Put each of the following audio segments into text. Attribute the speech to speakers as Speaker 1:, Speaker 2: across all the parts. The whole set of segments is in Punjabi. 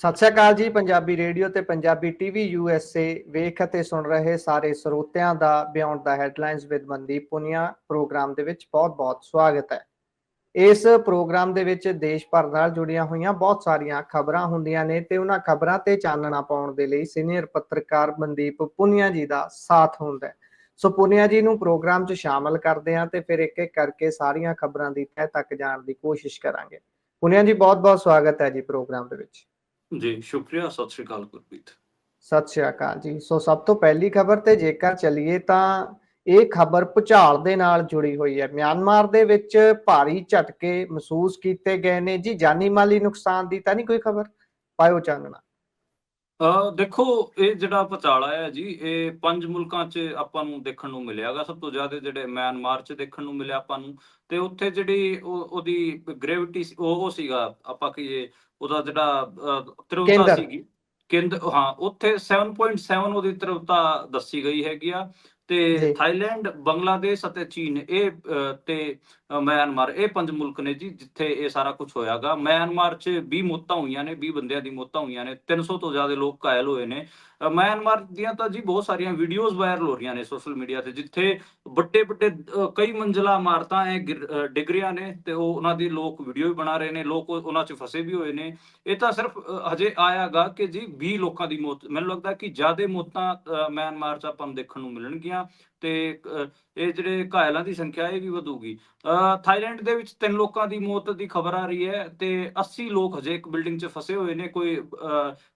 Speaker 1: ਸਤਿ ਸ਼੍ਰੀ ਅਕਾਲ ਜੀ। ਪੰਜਾਬੀ ਰੇਡੀਓ ਤੇ ਪੰਜਾਬੀ ਟੀਵੀ USA ਵੇਖ ਅਤੇ ਸੁਣ ਰਹੇ ਸਾਰੇ ਸਰੋਤਿਆਂ ਦਾ beyond the headlines with Mandeep Punia programme ਦੇ ਵਿੱਚ ਬਹੁਤ-ਬਹੁਤ ਸਵਾਗਤ ਹੈ। ਇਸ ਪ੍ਰੋਗਰਾਮ ਦੇ ਵਿੱਚ ਦੇਸ਼ ਭਰ ਨਾਲ ਜੁੜੀਆਂ ਹੋਈਆਂ ਬਹੁਤ ਸਾਰੀਆਂ ਖਬਰਾਂ ਹੁੰਦੀਆਂ ਨੇ ਤੇ ਉਹਨਾਂ ਖਬਰਾਂ ਤੇ ਚਾਨਣਾ ਪਾਉਣ ਦੇ ਲਈ ਸੀਨੀਅਰ ਪੱਤਰਕਾਰ ਮਨਦੀਪ ਪੁਨੀਆ ਜੀ ਦਾ ਸਾਥ ਹੁੰਦਾ ਹੈ। ਸੋ ਪੁਨੀਆ ਜੀ ਨੂੰ ਪ੍ਰੋਗਰਾਮ 'ਚ ਸ਼ਾਮਲ ਕਰਦੇ ਹਾਂ ਤੇ ਫਿਰ ਇੱਕ-ਇੱਕ ਕਰਕੇ ਸਾਰੀਆਂ ਖਬਰਾਂ ਦੀ ਤਹਿ ਤੱਕ ਜਾਣ ਦੀ ਕੋਸ਼ਿਸ਼ ਕਰਾਂਗੇ। ਪੁਨੀਆ ਜੀ ਬਹੁਤ-ਬਹੁਤ ਸਵਾਗਤ ਹੈ ਜੀ ਪ੍ਰੋਗਰਾਮ ਦੇ ਵਿੱਚ।
Speaker 2: ਜੀ ਸ਼ੁਕਰੀਆ। ਸਤਿ ਸ਼੍ਰੀ ਅਕਾਲ ਗੁਰਪ੍ਰੀਤ।
Speaker 1: ਸਤਿ ਸ਼੍ਰੀ ਅਕਾਲ ਜੀ। ਸੋ ਸਭ ਤੋਂ ਪਹਿਲੀ ਖਬਰ ਤੇ ਜੇਕਰ ਚੱਲੀਏ ਤਾਂ ਇਹ ਖਬਰ ਭੁਚਾਲ ਦੇ ਨਾਲ ਜੁੜੀ ਹੋਈ ਹੈ। ਮਿਆਂਮਾਰ ਦੇ ਵਿੱਚ ਭਾਰੀ ਝਟਕੇ ਮਹਿਸੂਸ ਕੀਤੇ ਗਏ ਨੇ ਜੀ। ਜਾਨੀ ਮਾਲੀ ਨੁਕਸਾਨ ਦੀ ਤਾਂ ਨਹੀਂ ਕੋਈ ਖਬਰ? ਪਾਇਓ ਚਾਨਣਾ।
Speaker 2: ਦੇਖੋ, ਇਹ ਜਿਹੜਾ ਭੁਚਾਲ ਆਇਆ ਜੀ, ਇਹ 5 ਮੁਲਕਾਂ 'ਚ ਆਪਾਂ ਨੂੰ ਦੇਖਣ ਨੂੰ ਮਿਲਿਆਗਾ। ਸਭ ਤੋਂ ਜ਼ਿਆਦਾ ਜਿਹੜੇ ਮਿਆਂਮਾਰ 'ਚ ਦੇਖਣ ਨੂੰ ਮਿਲਿਆ ਆਪਾਂ ਨੂੰ, ਤੇ ਉੱਥੇ ਜਿਹੜੀ ਉਹਦੀ ਗ੍ਰੈਵਿਟੀ ਉਹ ਸੀਗਾ, ਆਪਾਂ ਕਹੀਏ ਉਹਦਾ ਜਿਹੜਾ ਤੀਬਰਤਾ
Speaker 1: ਕੇਂਦਰ
Speaker 2: ਸੀਗੀ, ਹਾਂ, ਉੱਥੇ 7.7 ਉਹਦੀ ਤੀਬਰਤਾ ਦੱਸੀ ਗਈ ਹੈਗੀ ਆ। ਤੇ
Speaker 1: ਜੀ
Speaker 2: ਥਾਈਲੈਂਡ, ਬੰਗਲਾਦੇਸ਼ ਅਤੇ ਚੀਨ ਤੇ ਮਿਆਂਮਾਰ, ਇਹ 5 ਮੁਲਕ ਨੇ ਜੀ ਜਿੱਥੇ ਇਹ ਸਾਰਾ ਕੁਝ ਹੋਇਆਗਾ। ਮਿਆਂਮਾਰ 'ਚ 20 ਮੌਤਾਂ ਹੋਈਆਂ ਨੇ, 20 ਬੰਦਿਆਂ ਦੀ ਮੌਤਾਂ ਹੋਈਆਂ ਨੇ, 300 ਤੋਂ ਜ਼ਿਆਦਾ ਲੋਕ ਘਾਇਲ ਹੋਏ ਨੇ। ਮਿਆਂਮਾਰ ਦੀਆਂ ਤਾਂ ਜੀ ਬਹੁਤ ਸਾਰੀਆਂ ਵੀਡੀਓਜ਼ ਵਾਇਰਲ ਹੋ ਰਹੀਆਂ ਨੇ ਸੋਸ਼ਲ ਮੀਡੀਆ ਤੇ, ਜਿੱਥੇ ਵੱਡੇ ਵੱਡੇ ਕਈ ਮੰਜ਼ਿਲਾ ਇਮਾਰਤਾਂ ਡਿੱਗ ਰਹੀਆਂ ਨੇ ਤੇ ਉਹਨਾਂ ਦੀ ਲੋਕ ਵੀਡੀਓ ਵੀ ਬਣਾ ਰਹੇ ਨੇ। ਲੋਕ ਉਹਨਾਂ 'ਚ ਫਸੇ ਵੀ ਹੋਏ ਨੇ। ਇਹ ਤਾਂ ਸਿਰਫ ਹਜੇ ਆਇਆਗਾ ਕਿ ਜੀ 20 ਲੋਕਾਂ ਦੀ ਮੌਤ। ਮੈਨੂੰ ਲੱਗਦਾ ਕਿ ਜ਼ਿਆਦਾ ਮੌਤਾਂ ਮਿਆਂਮਾਰ 'ਚ ਆਪਾਂ ਨੂੰ ਦੇਖਣ ਨੂੰ ਮਿਲਣਗੀਆਂ ਤੇ ਇਹ ਜਿਹੜੇ ਘਾਇਲਾਂ ਦੀ ਸੰਖਿਆ ਇਹ ਵੀ ਵਧੂਗੀ। ਥਾਈਲੈਂਡ ਦੇ ਵਿੱਚ 3 ਲੋਕਾਂ ਦੀ ਮੌਤ ਦੀ ਖਬਰ ਆ ਰਹੀ ਹੈ ਤੇ 80 ਲੋਕ ਹਜੇ ਇੱਕ ਬਿਲਡਿੰਗ 'ਚ ਫਸੇ ਹੋਏ ਨੇ। ਕੋਈ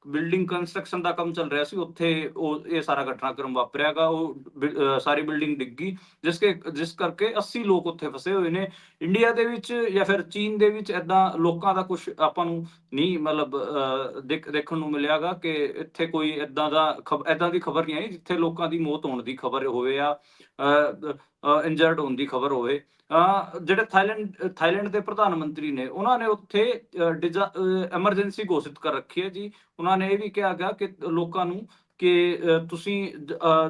Speaker 2: ਬਿਲਡਿੰਗ ਕੰਸਟਰਕਸ਼ਨ ਦਾ ਕੰਮ ਚੱਲ ਰਿਹਾ ਸੀ ਉੱਥੇ, ਇਹ ਸਾਰਾ ਘਟਨਾਕ੍ਰਮ ਵਾਪਰਿਆਗਾ। ਸਾਰੀ ਬਿਲਡਿੰਗ ਡਿੱਗੀ, ਜਿਸ ਕਰਕੇ 80 ਲੋਕ ਉੱਥੇ ਫਸੇ ਹੋਏ ਨੇ। ਇੰਡੀਆ ਦੇ ਵਿੱਚ ਜਾਂ ਫਿਰ ਚੀਨ ਦੇ ਵਿੱਚ ਏਦਾਂ ਲੋਕਾਂ ਦਾ ਕੁਝ ਆਪਾਂ ਨੂੰ ਨਹੀਂ ਮਤਲਬ ਦੇਖਣ ਨੂੰ ਮਿਲਿਆਗਾ ਕਿ ਇੱਥੇ ਕੋਈ ਏਦਾਂ ਦੀ ਖਬਰ ਨਹੀਂ ਆਈ ਜਿੱਥੇ ਲੋਕਾਂ ਦੀ ਮੌਤ ਹੋਣ ਦੀ ਖਬਰ ਹੋਵੇ ਜਾਂ ਇੰਜਰਡ ਹੋਣ ਦੀ ਖਬਰ ਹੋਵੇ। ਜਿਹੜੇ ਥਾਈਲੈਂਡ ਦੇ ਪ੍ਰਧਾਨ ਮੰਤਰੀ ਨੇ, ਉਹਨਾਂ ਨੇ ਉੱਥੇ ਐਮਰਜੈਂਸੀ ਘੋਸ਼ਿਤ ਕਰ ਰੱਖੀ ਹੈ ਜੀ। ਉਹਨਾਂ ਨੇ ਇਹ ਵੀ ਕਿਹਾ ਗਿਆ ਕਿ ਲੋਕਾਂ ਨੂੰ ਕਿ ਤੁਸੀਂ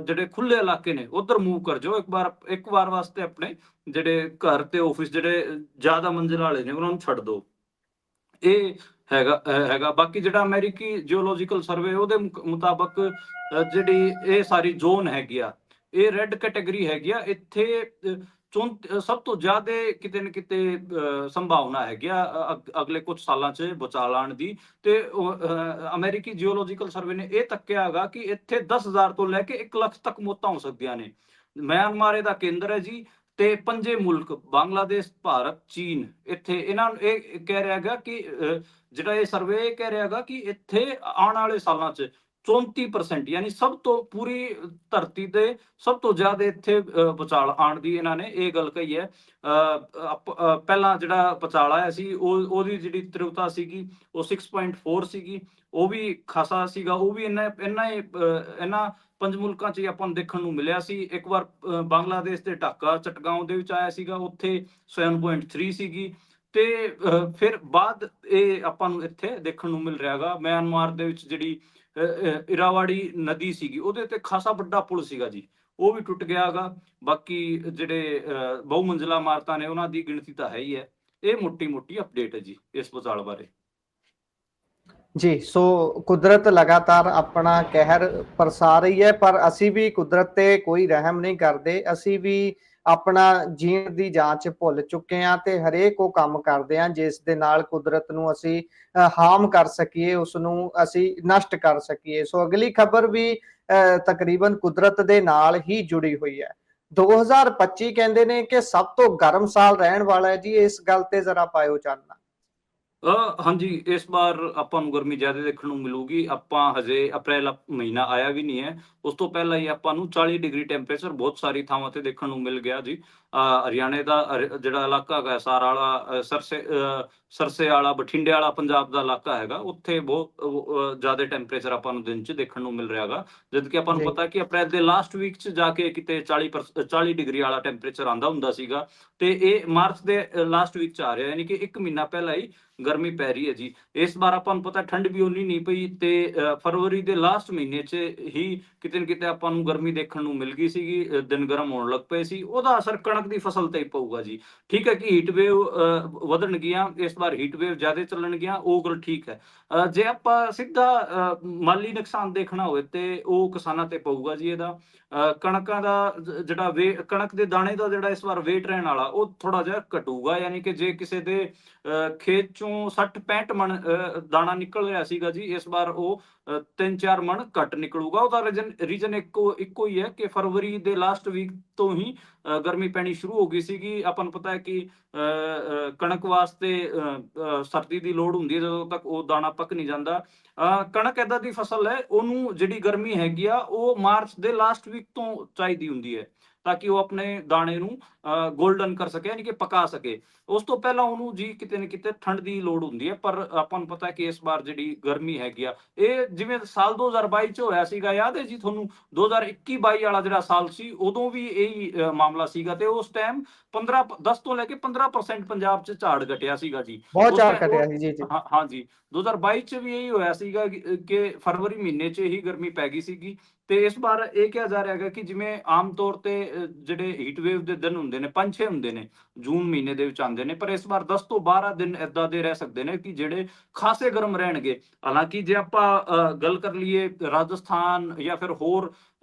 Speaker 2: ਜਿਹੜੇ ਖੁੱਲੇ ਇਲਾਕੇ ਨੇ ਉਧਰ ਮੂਵ ਕਰ ਜਾਓ। ਇੱਕ ਵਾਰ ਵਾਸਤੇ ਆਪਣੇ ਜਿਹੜੇ ਘਰ ਤੇ ਆਫਿਸ ਜਿਹੜੇ ਜ਼ਿਆਦਾ ਮੰਜ਼ਿਲ ਵਾਲੇ ਨੇ ਉਹਨਾਂ ਨੂੰ ਛੱਡ ਦਿਓ। ਇਹ ਹੈਗਾ। ਬਾਕੀ ਜਿਹੜਾ ਅਮਰੀਕੀ ਜਿਓਲੋਜੀਕਲ ਸਰਵੇ ਉਹਦੇ ਮੁਤਾਬਕ ਜਿਹੜੀ ਇਹ ਸਾਰੀ ਜ਼ੋਨ ਹੈਗੀ ਆ, ਇਹ ਰੈੱਡ ਕੈਟਾਗਰੀ ਹੈਗੀ ਆ। ਇੱਥੇ ਸਭ ਤੋਂ ਜ਼ਿਆਦਾ ਕਿਤੇ ਨਾ ਕਿਤੇ ਸੰਭਾਵਨਾ ਹੈਗੀ ਆ ਅਗਲੇ ਕੁਝ ਸਾਲਾਂ 'ਚ ਬਚਾਅ ਲਾਉਣ ਦੀ। ਤੇ ਅਮਰੀਕੀ ਜਿਓਲੋਜੀਕਲ ਸਰਵੇ ਨੇ ਇਹ ਤੱਕਿਆ ਹੈਗਾ ਕਿ ਇੱਥੇ 10,000 ਤੋਂ ਲੈ ਕੇ 1 ਲੱਖ ਤੱਕ ਮੌਤਾਂ ਹੋ ਸਕਦੀਆਂ ਨੇ। ਮਿਆਂਮਾਰ ਇਹਦਾ ਕੇਂਦਰ ਹੈ ਜੀ। ਤੇ 5 ਮੁਲਕ ਬਾਂਗਲਾਦੇਸ਼, ਭਾਰਤ, ਚੀਨ, ਇੱਥੇ ਇਹਨਾਂ ਨੂੰ ਇਹ ਕਹਿ ਰਿਹਾ ਹੈਗਾ ਕਿ ਜਿਹੜਾ ਇਹ ਸਰਵੇ ਇਹ ਕਹਿ ਰਿਹਾ ਹੈਗਾ ਕਿ ਇੱਥੇ ਆਉਣ ਵਾਲੇ ਸਾਲਾਂ 'ਚ 34% ਯਾਨੀ ਸਭ ਤੋਂ ਪੂਰੀ ਧਰਤੀ ਤੇ ਸਭ ਤੋਂ ਜ਼ਿਆਦਾ ਇੱਥੇ ਭੂਚਾਲ ਆਉਣ ਦੀ ਇਹਨਾਂ ਨੇ ਇਹ ਗੱਲ ਕਹੀ ਹੈ। ਪਹਿਲਾਂ ਜਿਹੜਾ ਭੂਚਾਲ ਆਇਆ ਸੀ ਉਹਦੀ ਜਿਹੜੀ ਤੀਬਰਤਾ ਸੀਗੀ ਉਹ 6.4 ਸੀਗੀ। ਉਹ ਵੀ ਖਾਸਾ ਸੀਗਾ। ਉਹ ਵੀ ਇਹਨਾਂ 5 ਮੁਲਕਾਂ 'ਚ ਹੀ ਆਪਾਂ ਨੂੰ ਦੇਖਣ ਨੂੰ ਮਿਲਿਆ ਸੀ। ਇੱਕ ਵਾਰ ਬੰਗਲਾਦੇਸ਼ ਦੇ ਢਾਕਾ ਚਟਗਾਉਂ ਦੇ ਵਿੱਚ ਆਇਆ ਸੀਗਾ, ਉੱਥੇ 7.3 ਸੀਗੀ। ਤੇ ਫਿਰ ਬਾਅਦ ਇਹ ਆਪਾਂ ਨੂੰ ਇੱਥੇ ਦੇਖਣ ਨੂੰ ਮਿਲ ਰਿਹਾ ਹੈਗਾ। ਮਿਆਂਮਾਰ ਦੇ ਵਿੱਚ ਜਿਹੜੀ ਇਰਾਵਾੜੀ ਨਦੀ ਸੀਗੀ, ਉਹਦੇ ਤੇ ਖਾਸਾ ਵੱਡਾ ਪੁਲ ਸੀਗਾ ਜੀ, ਉਹ ਵੀ ਟੁੱਟ ਗਿਆ ਹੈਗਾ। ਬਾਕੀ ਜਿਹੜੇ ਬਹੁ ਮੰਜ਼ਿਲਾ ਇਮਾਰਤਾਂ ਨੇ ਉਹਨਾਂ ਦੀ ਗਿਣਤੀ ਤਾਂ ਹੈ ਹੀ ਹੈ। ਇਹ ਮੋਟੀ ਅਪਡੇਟ ਹੈ ਜੀ ਇਸ ਭੂਚਾਲ ਬਾਰੇ।
Speaker 1: ਜੀ। ਸੋ ਕੁਦਰਤ ਲਗਾਤਾਰ ਆਪਣਾ ਕਹਿਰ ਬਰਸਾ ਰਹੀ ਹੈ, ਪਰ ਅਸੀਂ ਵੀ ਕੁਦਰਤ ਤੇ ਕੋਈ ਰਹਿਮ ਨਹੀਂ ਕਰਦੇ। ਅਸੀਂ ਵੀ ਆਪਣਾ ਜੀਣ ਦੀ ਜਾਂਚ ਭੁੱਲ ਚੁੱਕੇ ਹਾਂ ਤੇ ਹਰੇਕ ਉਹ ਕੰਮ ਕਰਦੇ ਹਾਂ ਜਿਸ ਦੇ ਨਾਲ ਕੁਦਰਤ ਨੂੰ ਅਸੀਂ ਹਾਰਮ ਕਰ ਸਕੀਏ, ਉਸਨੂੰ ਅਸੀਂ ਨਸ਼ਟ ਕਰ ਸਕੀਏ। ਸੋ ਅਗਲੀ ਖਬਰ ਵੀ ਤਕਰੀਬਨ ਕੁਦਰਤ ਦੇ ਨਾਲ ਹੀ ਜੁੜੀ ਹੋਈ ਹੈ। 2025 ਕਹਿੰਦੇ ਨੇ ਕਿ ਸਭ ਤੋਂ ਗਰਮ ਸਾਲ ਰਹਿਣ ਵਾਲਾ ਹੈ ਜੀ। ਇਸ ਗੱਲ ਤੇ ਜ਼ਰਾ ਪਾਇਓ ਚਾਨਣਾ।
Speaker 2: ਹਾਂਜੀ, ਇਸ ਵਾਰ ਆਪਾਂ ਨੂੰ ਗਰਮੀ ਜ਼ਿਆਦਾ ਦੇਖਣ ਨੂੰ ਮਿਲੂਗੀ। ਆਪਾਂ ਹਜੇ ਅਪ੍ਰੈਲ ਮਹੀਨਾ ਆਇਆ ਵੀ ਨਹੀਂ ਹੈ, ਉਸ ਤੋਂ ਪਹਿਲਾਂ ਹੀ ਆਪਾਂ ਨੂੰ 40 ਡਿਗਰੀ ਟੈਂਪਰੇਚਰ ਬਹੁਤ ਸਾਰੀ ਥਾਵਾਂ ਤੇ ਦੇਖਣ ਨੂੰ ਮਿਲ ਗਿਆ ਜੀ। ਹਰਿਆਣੇ ਦਾ ਜਿਹੜਾ ਇਲਾਕਾ ਹੈਗਾ, ਸਾਰਾ ਵਾਲਾ, ਸਰਸੇ ਵਾਲਾ, ਬਠਿੰਡੇ ਵਾਲਾ ਪੰਜਾਬ ਦਾ ਇਲਾਕਾ ਹੈਗਾ, ਉੱਥੇ ਬਹੁਤ ਜ਼ਿਆਦਾ ਟੈਂਪਰੇਚਰ ਆਪਾਂ ਨੂੰ ਦਿਨ 'ਚ ਦੇਖਣ ਨੂੰ ਮਿਲ ਰਿਹਾ ਹੈਗਾ। ਜਦ ਕਿ ਆਪਾਂ ਨੂੰ ਪਤਾ ਕਿ ਅਪ੍ਰੈਲ ਦੇ ਲਾਸਟ ਵੀਕ 'ਚ ਜਾ ਕੇ ਕਿਤੇ 40 ਡਿਗਰੀ ਵਾਲਾ ਟੈਂਪਰੇਚਰ ਆਉਂਦਾ ਹੁੰਦਾ ਸੀਗਾ, ਤੇ ਇਹ ਮਾਰਚ ਦੇ ਲਾਸਟ ਵੀਕ 'ਚ ਆ ਰਿਹਾ, ਯਾਨੀ ਕਿ 1 ਮਹੀਨਾ ਪਹਿਲਾਂ ਹੀ ਗਰਮੀ ਪੈ ਰਹੀ ਹੈ ਜੀ। ਇਸ ਵਾਰ ਆਪਾਂ ਨੂੰ ਪਤਾ ਠੰਡ ਵੀ ਉਨੀ ਨਹੀਂ ਪਈ ਤੇ ਫਰਵਰੀ ਦੇ ਲਾਸਟ ਮਹੀਨੇ 'ਚ ਹੀ ਕਿਤੇ ਨਾ ਕਿਤੇ ਆਪਾਂ ਨੂੰ ਗਰਮੀ ਦੇਖਣ ਨੂੰ ਮਿਲ ਗਈ ਸੀਗੀ। ਦਿਨ ਗਰਮ ਹੋਣ ਲੱਗ ਪਏ ਸੀ। ਉਹਦਾ ਅਸਰ ਕਣਕ ਕਣਕ ਦੀ ਫਸਲ ਤੇ ਪਊਗਾ ਜੀ। ਠੀਕ ਹੈ ਕਿ ਹੀਟ ਵੇਵ ਵਧਣਗੀਆਂ, ਇਸ ਵਾਰ ਹੀਟ ਵੇਵ ਜ਼ਿਆਦਾ ਚੱਲਣਗੀਆਂ, ਉਹ ਗੱਲ ਠੀਕ ਹੈ। ਜੇ ਆਪਾਂ ਸਿੱਧਾ ਮਾਲੀ ਨੁਕਸਾਨ ਦੇਖਣਾ ਹੋਵੇ ਤੇ ਉਹ ਕਿਸਾਨਾਂ ਤੇ ਪਊਗਾ ਜੀ ਇਹਦਾ। ਕਣਕਾਂ ਦਾ ਜਿਹੜਾ ਕਣਕ ਦੇ ਦਾਣੇ ਦਾ ਜਿਹੜਾ ਇਸ ਵਾਰ ਵੇਟ ਰਹਿਣ ਵਾਲਾ ਉਹ ਥੋੜਾ ਜਿਹਾ ਘਟੂਗਾ, ਯਾਨੀ ਕਿ ਜੇ ਕਿਸੇ ਦੇ ਖੇਤ ਚੋਂ 60-65 ਮਣ ਦਾਣਾ ਨਿਕਲ ਰਿਹਾ ਸੀਗਾ ਜੀ, ਇਸ ਵਾਰ ਉਹ 3-4 ਮਣ ਘੱਟ ਨਿਕਲੂਗਾ। ਉਹਦਾ ਰੀਜਨ ਇੱਕੋ ਹੀ ਹੈ ਕਿ ਫਰਵਰੀ ਦੇ ਲਾਸਟ ਵੀਕ ਤੋਂ ਹੀ ਗਰਮੀ ਪੈਣੀ ਸ਼ੁਰੂ ਹੋ ਗਈ ਸੀਗੀ। ਆਪਾਂ ਨੂੰ ਪਤਾ ਹੈ ਕਿ ਕਣਕ ਵਾਸਤੇ ਸਰਦੀ ਦੀ ਲੋੜ ਹੁੰਦੀ ਹੈ, ਜਦੋਂ ਤੱਕ ਉਹ ਦਾਣਾ ਪੱਕ ਨਹੀਂ ਜਾਂਦਾ। ਕਣਕ ਏਦਾਂ ਦੀ ਫਸਲ ਹੈ, ਉਹਨੂੰ ਜਿਹੜੀ ਗਰਮੀ ਹੈਗੀ ਆ ਉਹ ਮਾਰਚ ਦੇ ਲਾਸਟ ਵੀਕ ਤੋਂ ਚਾਹੀਦੀ ਹੁੰਦੀ ਹੈ, ਤਾਂ ਕਿ ਉਹ ਆਪਣੇ ਦਾਣੇ ਨੂੰ ਗੋਲਡਨ ਕਰ ਸਕੇ, ਯਾਨੀ ਕਿ ਪਕਾ ਸਕੇ। ਉਸ ਤੋਂ ਪਹਿਲਾਂ ਉਹਨੂੰ ਜੀ ਕਿਤੇ ਨਾ ਕਿਤੇ ਠੰਡ ਦੀ ਲੋੜ ਹੁੰਦੀ ਹੈ। ਪਰ ਆਪਾਂ ਨੂੰ ਪਤਾ ਕਿ ਇਸ ਵਾਰ ਜਿਹੜੀ ਗਰਮੀ ਹੈਗੀ ਆ, ਇਹ ਜਿਵੇਂ ਸਾਲ 2022 ਚ ਹੋਇਆ ਸੀਗਾ, ਯਾਦ ਹੈ ਜੀ ਤੁਹਾਨੂੰ? 2021-22 ਵਾਲਾ ਜਿਹੜਾ ਸਾਲ ਸੀ, ਉਦੋਂ ਵੀ ਇਹੀ ਮਾਮਲਾ ਸੀਗਾ, ਤੇ ਉਸ ਟਾਈਮ 10 ਤੋਂ ਲੈ ਕੇ 15% ਪੰਜਾਬ ਚ ਝਾੜ ਘਟਿਆ ਸੀਗਾ ਜੀ।
Speaker 1: ਬਹੁਤ
Speaker 2: ਉਸ
Speaker 1: ਝਾੜ
Speaker 2: ਟਾਈਮ
Speaker 1: ਘਟਿਆ ਸੀ ਜੀ ਜੀ।
Speaker 2: ਹਾਂ ਜੀ, 2022 ਚ ਵੀ ਇਹੀ ਹੋਇਆ ਸੀਗਾ ਕਿ ਫਰਵਰੀ ਮਹੀਨੇ ਚ ਹੀ ਗਰਮੀ ਪੈ ਗਈ ਸੀਗੀ। ਤੇ ਇਸ ਵਾਰ ਇਹ ਕਿਹਾ ਜਾ ਰਿਹਾ ਹੈਗਾ ਕਿ ਜਿਵੇਂ ਆਮ ਤੌਰ ਤੇ ਜਿਹੜੇ ਹੀਟ ਵੇਵ ਦੇ ਦਿਨ ਹੁੰਦੇ ਨੇ 5-6 ਹੁੰਦੇ ਨੇ, ਜੂਨ ਮਹੀਨੇ ਦੇ ਵਿੱਚ ਆਉਂਦੇ ਨੇ, ਪਰ ਇਸ ਵਾਰ 10 ਤੋਂ 12 ਦਿਨ ਏਦਾਂ ਦੇ ਰਹਿ ਸਕਦੇ ਨੇ ਕਿ ਜਿਹੜੇ ਖਾਸੇ ਗਰਮ ਰਹਿਣਗੇ। ਹਾਲਾਂਕਿ ਜੇ ਆਪਾਂ ਗੱਲ ਕਰ ਲਈਏ ਰਾਜਸਥਾਨ ਜਾਂ ਫਿਰ ਹੋਰ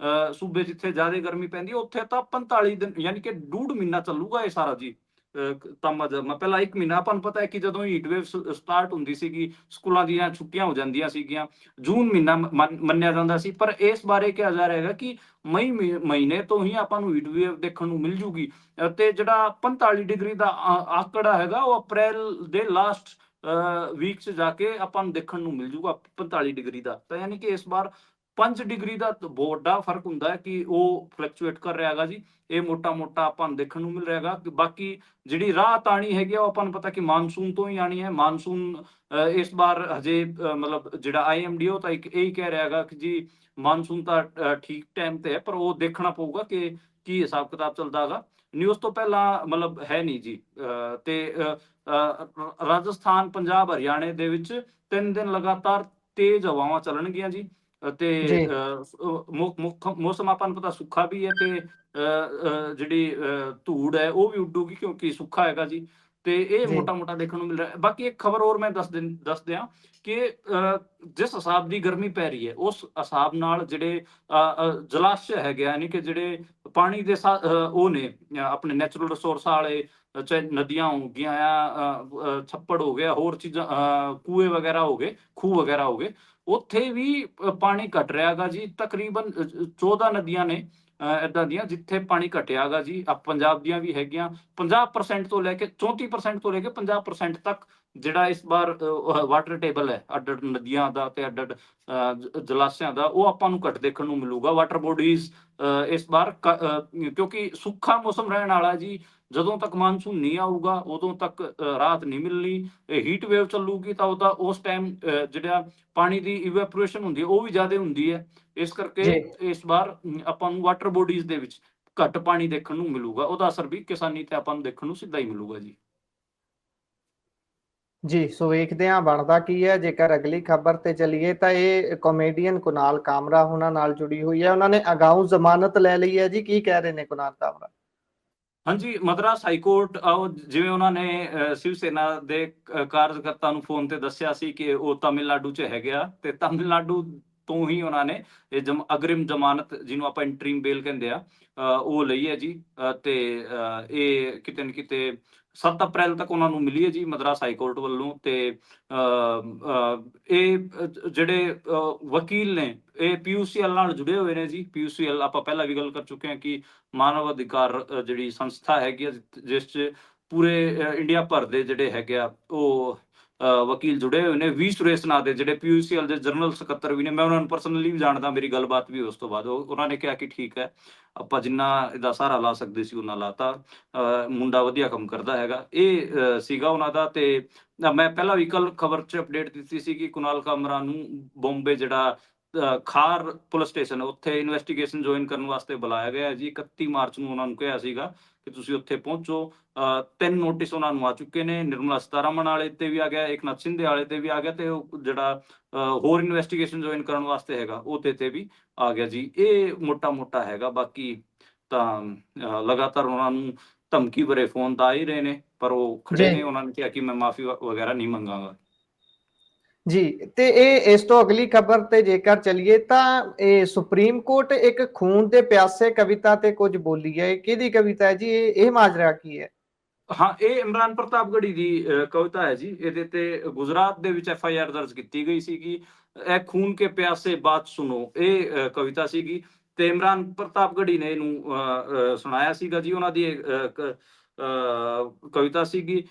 Speaker 2: ਸੂਬੇ ਜਿੱਥੇ ਜ਼ਿਆਦਾ ਗਰਮੀ ਪੈਂਦੀ ਹੈ, ਉੱਥੇ ਤਾਂ 45 ਦਿਨ ਯਾਨੀ ਕਿ 1.5 ਮਹੀਨਾ ਚੱਲੂਗਾ ਇਹ ਸਾਰਾ ਜੀ। ਪਹਿਲਾਂ 1 ਮਹੀਨਾ ਆਪਾਂ ਨੂੰ ਪਤਾ ਹੈ ਕਿ ਜਦੋਂ ਹੀਟ ਵੇਵ ਸਟਾਰਟ ਹੁੰਦੀ ਸੀਗੀ, ਸਕੂਲਾਂ ਦੀਆਂ ਛੁੱਟੀਆਂ ਹੋ ਜਾਂਦੀਆਂ ਸੀਗੀਆਂ, ਜੂਨ ਮਹੀਨਾ ਮੰਨਿਆ ਜਾਂਦਾ ਸੀ। ਪਰ ਇਸ ਬਾਰੇ ਕਿਹਾ ਜਾ ਰਿਹਾ ਹੈਗਾ ਕਿ ਮਈ ਮਹੀਨੇ ਤੋਂ ਹੀ ਆਪਾਂ ਨੂੰ ਹੀਟ ਵੇਵ ਦੇਖਣ ਨੂੰ ਮਿਲ ਜੂਗੀ। ਤੇ ਜਿਹੜਾ 45 ਡਿਗਰੀ ਦਾ ਆંકੜਾ ਹੈਗਾ, ਉਹ ਅਪ੍ਰੈਲ ਦੇ ਲਾਸਟ ਵੀਕ ਚ ਜਾ ਕੇ ਆਪਾਂ ਨੂੰ ਦੇਖਣ ਨੂੰ ਮਿਲ ਜੂਗਾ 45 ਡਿਗਰੀ ਦਾ। ਤਾਂ ਯਾਨੀ ਕਿ ਇਸ ਵਾਰ 5 ਡਿਗਰੀ ਦਾ ਬਹੁਤ ਵੱਡਾ ਫਰਕ ਹੁੰਦਾ ਹੈ ਕਿ ਉਹ ਫਲਕਚੁਏਟ ਕਰ ਰਿਹਾ ਹੈਗਾ ਜੀ। ਇਹ ਮੋਟਾ ਆਪਾਂ ਨੂੰ ਦੇਖਣ ਨੂੰ ਮਿਲ ਰਿਹਾ ਹੈਗਾ। ਬਾਕੀ ਜਿਹੜੀ ਰਾਹਤ ਆਣੀ ਹੈਗੀ ਆ, ਉਹ ਆਪਾਂ ਨੂੰ ਪਤਾ ਕਿ ਮਾਨਸੂਨ ਤੋਂ ਹੀ ਆਣੀ ਹੈ। ਮਾਨਸੂਨ ਇਸ ਵਾਰ ਹਜੇ ਮਤਲਬ ਜਿਹੜਾ IMD ਉਹ ਤਾਂ ਇਹੀ ਕਹਿ ਰਿਹਾ ਹੈਗਾ ਕਿ ਜੀ ਮਾਨਸੂਨ ਤਾਂ ਠੀਕ ਟਾਈਮ ਤੇ ਹੈ, ਪਰ ਉਹ ਦੇਖਣਾ ਪਊਗਾ ਕਿ ਕੀ ਹਿਸਾਬ ਕਿਤਾਬ ਚੱਲਦਾ ਹੈਗਾ। ਨਿਊਜ਼ ਤੋਂ ਪਹਿਲਾਂ ਮਤਲਬ ਹੈ ਨਹੀਂ ਜੀ। ਤੇ ਰਾਜਸਥਾਨ, ਪੰਜਾਬ, ਹਰਿਆਣੇ ਦੇ ਵਿੱਚ 3 ਦਿਨ ਲਗਾਤਾਰ ਤੇਜ਼ ਹਵਾਵਾਂ ਚੱਲਣਗੀਆਂ ਜੀ। ਤੇ
Speaker 1: ਜੀ
Speaker 2: ਮੌਸਮ ਆਪਾਂ ਨੂੰ ਪਤਾ ਸੁੱਖਾ ਵੀ ਹੈ, ਤੇ ਜਿਹੜੀ ਧੂੜ ਹੈ ਉਹ ਵੀ ਉੱਡੂਗੀ ਕਿਉਂਕਿ ਸੁੱਖਾ ਹੈਗਾ ਜੀ। ਤੇ ਇਹ
Speaker 1: ਜੀ
Speaker 2: ਮੋਟਾ ਦੇਖਣ ਨੂੰ ਮਿਲ ਰਿਹਾ ਹੈ। ਬਾਕੀ ਇੱਕ ਖਬਰ ਹੋਰ ਮੈਂ ਦੱਸ ਦਿਆਂ ਕਿ ਜਿਸ ਹਿਸਾਬ ਦੀ ਗਰਮੀ ਪੈ ਰਹੀ ਹੈ, ਉਸ ਹਿਸਾਬ ਨਾਲ ਜਿਹੜੇ ਜਲਾਸ਼य ਹੈਗੇ, ਯਾਨੀ ਕਿ ਜਿਹੜੇ ਪਾਣੀ ਦੇ ਉਹ ਨੇ ਆਪਣੇ ਨੈਚੁਰਲ ਰਿਸੋਰਸ ਵਾਲੇ, ਚਾਹੇ ਨਦੀਆਂ ਹੋ ਗਈਆਂ ਆ, ਛੱਪੜ ਹੋ ਗਿਆ, ਹੋਰ ਚੀਜ਼ਾਂ, ਕੂਏ ਵਗੈਰਾ ਹੋ ਗਏ, ਖੂਹ ਵਗੈਰਾ ਹੋ ਗਏ, ਉੱਥੇ ਵੀ ਪਾਣੀ ਘਟ ਰਿਹਾ ਹੈਗਾ ਜੀ। ਤਕਰੀਬਨ 14 ਨਦੀਆਂ ਨੇ ਏਦਾਂ ਦੀਆਂ ਜਿੱਥੇ ਪਾਣੀ ਘਟਿਆਗਾ ਜੀ। ਪੰਜਾਬ ਦੀਆਂ ਵੀ ਹੈਗੀਆਂ। 50% ਤੋਂ ਲੈ ਕੇ 34% ਤੋਂ ਲੈ ਕੇ 50% ਤੱਕ ਜਿਹੜਾ ਇਸ ਵਾਰ ਵਾਟਰ ਟੇਬਲ ਹੈ ਅੱਡ ਨਦੀਆਂ ਦਾ ਤੇ ਅੱਡ ਜਲਾਸ਼ਿਆਂ ਦਾ, ਉਹ ਆਪਾਂ ਨੂੰ ਘੱਟ ਦੇਖਣ ਨੂੰ ਮਿਲੂਗਾ। ਵਾਟਰ ਬੋਡੀਜ਼ ਇਸ ਵਾਰ ਕਿਉਂਕਿ ਸੁੱਖਾ ਮੌਸਮ ਰਹਿਣ ਵਾਲਾ ਜੀ। ਜਦੋਂ ਤੱਕ ਮਾਨਸੂਨ ਨਹੀਂ ਆਊਗਾ ਉਦੋਂ ਤੱਕ ਰਾਹਤ ਨਹੀਂ ਮਿਲਣੀ। ਹੀਟ ਵੇਵ ਚੱਲੂਗੀ ਤਾਂ ਉਹਦਾ ਉਸ ਟਾਈਮ ਜਿਹੜਾ ਪਾਣੀ ਦੀ ਇਵੈਪੋਰੇਸ਼ਨ ਹੁੰਦੀ ਹੈ ਉਹ ਵੀ ਜ਼ਿਆਦਾ ਹੁੰਦੀ ਹੈ। ਇਸ ਕਰਕੇ
Speaker 1: ਜੀ
Speaker 2: ਇਸ ਵਾਰ ਆਪਾਂ ਨੂੰ ਵਾਟਰ ਬੋਡੀਜ਼ ਦੇ ਵਿੱਚ ਘੱਟ ਪਾਣੀ ਦੇਖਣ ਨੂੰ ਮਿਲੂਗਾ। ਉਹਦਾ ਅਸਰ ਵੀ ਕਿਸਾਨੀ ਤੇ ਆਪਾਂ ਨੂੰ ਦੇਖਣ ਨੂੰ ਸਿੱਧਾ ਹੀ ਮਿਲੂਗਾ ਜੀ।
Speaker 1: ਜੀ ਸੋ ਵੇਖਦੇ ਹਾਂ ਬਣਦਾ ਕੀ ਹੈ। ਜੇਕਰ ਅਗਲੀ ਖਬਰ ਤੇ ਚਲੀਏ ਤਾਂ ਇਹ ਕਾਮੇਡੀਅਨ ਕੁਨਾਲ ਕਾਮਰਾ ਉਹਨਾਂ ਨਾਲ ਜੁੜੀ ਹੋਈ ਹੈ। ਉਹਨਾਂ ਨੇ ਅਗਾਊਂ ਜ਼ਮਾਨਤ ਲੈ ਲਈ ਹੈ ਜੀ। ਕੀ ਕਹਿ ਰਹੇ ਨੇ ਕੁਨਾਲ ਕਾਮਰਾ?
Speaker 2: ਹਾਂਜੀ, ਮਦਰਾਸ ਹਾਈਕੋਰਟ ਜਿਵੇਂ ਉਹਨਾਂ ਨੇ ਸ਼ਿਵ ਸੈਨਾ ਦੇ ਕਾਰਜਕਰਤਾ ਨੂੰ ਫੋਨ ਤੇ ਦੱਸਿਆ ਸੀ ਕਿ ਉਹ ਤਾਮਿਲਨਾਡੂ 'ਚ ਹੈਗੇ ਆ, ਤੇ ਤਾਮਿਲਨਾਡੂ ਤੋਂ ਹੀ ਉਹਨਾਂ ਨੇ ਇਹ ਅਗਰਿਮ ਜ਼ਮਾਨਤ, ਜਿਹਨੂੰ ਆਪਾਂ ਇੰਟਰੀਮ ਬੇਲ ਕਹਿੰਦੇ ਆ, ਉਹ ਲਈ ਹੈ ਜੀ। ਤੇ ਇਹ ਕਿਤੇ ਨਾ ਕਿਤੇ 7 ਅਪ੍ਰੈਲ ਤੱਕ ਉਹਨਾਂ ਨੂੰ ਮਿਲੀ ਹੈ ਜੀ ਮਦਰਾਸ ਹਾਈਕੋਰਟ ਵੱਲੋਂ। ਤੇ ਇਹ ਜਿਹੜੇ ਵਕੀਲ ਨੇ ਇਹ PUCL ਨਾਲ ਜੁੜੇ ਹੋਏ ਨੇ ਜੀ। PUCL ਆਪਾਂ ਪਹਿਲਾਂ ਵੀ ਗੱਲ ਕਰ ਚੁੱਕੇ ਹਾਂ ਕਿ ਮਾਨਵ ਅਧਿਕਾਰ ਜਿਹੜੀ ਸੰਸਥਾ ਹੈਗੀ ਆ, ਜਿਸ 'ਚ ਪੂਰੇ ਇੰਡੀਆ ਭਰ ਦੇ ਜਿਹੜੇ ਹੈਗੇ ਆ ਉਹ ਵਕੀਲ ਜੁੜੇ ਹੋਏ ਨੇ। ਵੀ ਸੁਰੇਸ਼ ਨਾਂ ਦੇ ਜਿਹੜੇ PUCL ਦੇ ਜਨਰਲ ਸਕੱਤਰ ਵੀ ਨੇ, ਮੈਂ ਉਹਨਾਂ ਨੂੰ ਪਰਸਨਲੀ ਵੀ ਜਾਣਦਾ, ਮੇਰੀ ਗੱਲਬਾਤ ਵੀ ਉਸ ਤੋਂ ਬਾਅਦ ਉਹਨਾਂ ਨੇ ਕਿਹਾ ਕਿ ਠੀਕ ਹੈ, ਆਪਾਂ ਜਿੰਨਾ ਇਹਦਾ ਸਹਾਰਾ ਲਾ ਸਕਦੇ ਸੀ ਉਹਨਾਂ ਲਾਤਾ। ਮੁੰਡਾ ਵਧੀਆ ਕੰਮ ਕਰਦਾ ਹੈਗਾ। ਇਹ ਸੀਗਾ ਉਹਨਾਂ ਦਾ। ਤੇ ਮੈਂ ਪਹਿਲਾਂ ਵੀ ਕੱਲ ਖਬਰ 'ਚ ਅਪਡੇਟ ਦਿੱਤੀ ਸੀ ਕਿ ਕੁਨਾਲ ਕਾਮਰਾ ਨੂੰ ਬੰਬੇ ਜਿਹੜਾ ਖਾਰ ਪੁਲਿਸ ਸਟੇਸ਼ਨ, ਉੱਥੇ ਇਨਵੈਸਟੀਗੇਸ਼ਨ ਜੁਆਇਨ ਕਰਨ ਵਾਸਤੇ ਬੁਲਾਇਆ ਗਿਆ ਜੀ। 31 ਮਾਰਚ ਨੂੰ ਉਹਨਾਂ ਨੂੰ ਕਿਹਾ ਸੀਗਾ ਕਿ ਤੁਸੀਂ ਉੱਥੇ ਪਹੁੰਚੋ। 3 ਨੋਟਿਸ ਉਹਨਾਂ ਨੂੰ ਆ ਚੁੱਕੇ ਨੇ। ਨਿਰਮਲਾ ਸੀਤਾਰਮਣ ਵਾਲੇ ਤੇ ਵੀ ਆ ਗਿਆ, ਏਕਨਾਥ ਸ਼ਿੰਦੇ ਵਾਲੇ ਤੇ ਵੀ ਆ ਗਿਆ, ਤੇ ਉਹ ਜਿਹੜਾ ਹੋਰ ਇਨਵੈਸਟੀਗੇਸ਼ਨ ਜੁਆਇਨ ਕਰਨ ਵਾਸਤੇ ਹੈਗਾ ਉਹਦੇ ਤੇ ਵੀ ਆ ਗਿਆ ਜੀ। ਇਹ ਮੋਟਾ ਹੈਗਾ। ਬਾਕੀ ਤਾਂ ਲਗਾਤਾਰ ਉਹਨਾਂ ਨੂੰ ਧਮਕੀ ਭਰੇ ਫੋਨ ਤਾਂ ਆ ਹੀ ਰਹੇ ਨੇ, ਪਰ ਉਹ ਖੜੇ
Speaker 1: ਜੀ
Speaker 2: ਨੇ, ਉਹਨਾਂ ਨੇ ਕਿਹਾ ਕਿ ਮੈਂ ਮਾਫੀ ਵਗੈਰਾ ਨਹੀਂ ਮੰਗਾਂਗਾ।
Speaker 1: ਜੀ, ਤੇ ਇਹ ਇਸ ਤੋਂ ਅਗਲੀ ਖਬਰ ਤੇ ਜੇਕਰ ਚਲੀਏ ਤਾਂ ਇਹ ਸੁਪਰੀਮ ਕੋਰਟ ਇੱਕ ਖੂਨ ਦੇ ਪਿਆਸੇ ਕਵਿਤਾ ਤੇ ਕੁਝ ਬੋਲੀ ਹੈ। ਕਿਹਦੀ ਕਵਿਤਾ ਹੈ ਜੀ? ਇਹ ਮਾਜਰਾ ਕੀ ਹੈ?
Speaker 2: ਹਾਂ, ਇਹ ਇਮਰਾਨ ਪ੍ਰਤਾਪਗੜ੍ਹੀ ਦੀ ਕਵਿਤਾ ਹੈ ਜੀ। ਇਹਦੇ ਤੇ ਗੁਜਰਾਤ ਦੇ ਵਿੱਚ FIR ਦਰਜ ਕੀਤੀ ਗਈ ਸੀਗੀ। ਇਹ ਖੂਨ ਕੇ ਪਿਆਸੇ ਬਾਤ ਸੁਣੋ, ਇਹ ਕਵਿਤਾ ਸੀਗੀ, ਤੇ ਇਮਰਾਨ ਪ੍ਰਤਾਪਗੜ੍ਹੀ ਨੇ ਇਹਨੂੰ ਸੁਣਾਇਆ ਸੀਗਾ ਜੀ। ਉਹਨਾਂ ਦੀ ਕਵਿਤਾ ਸੀਗੀ,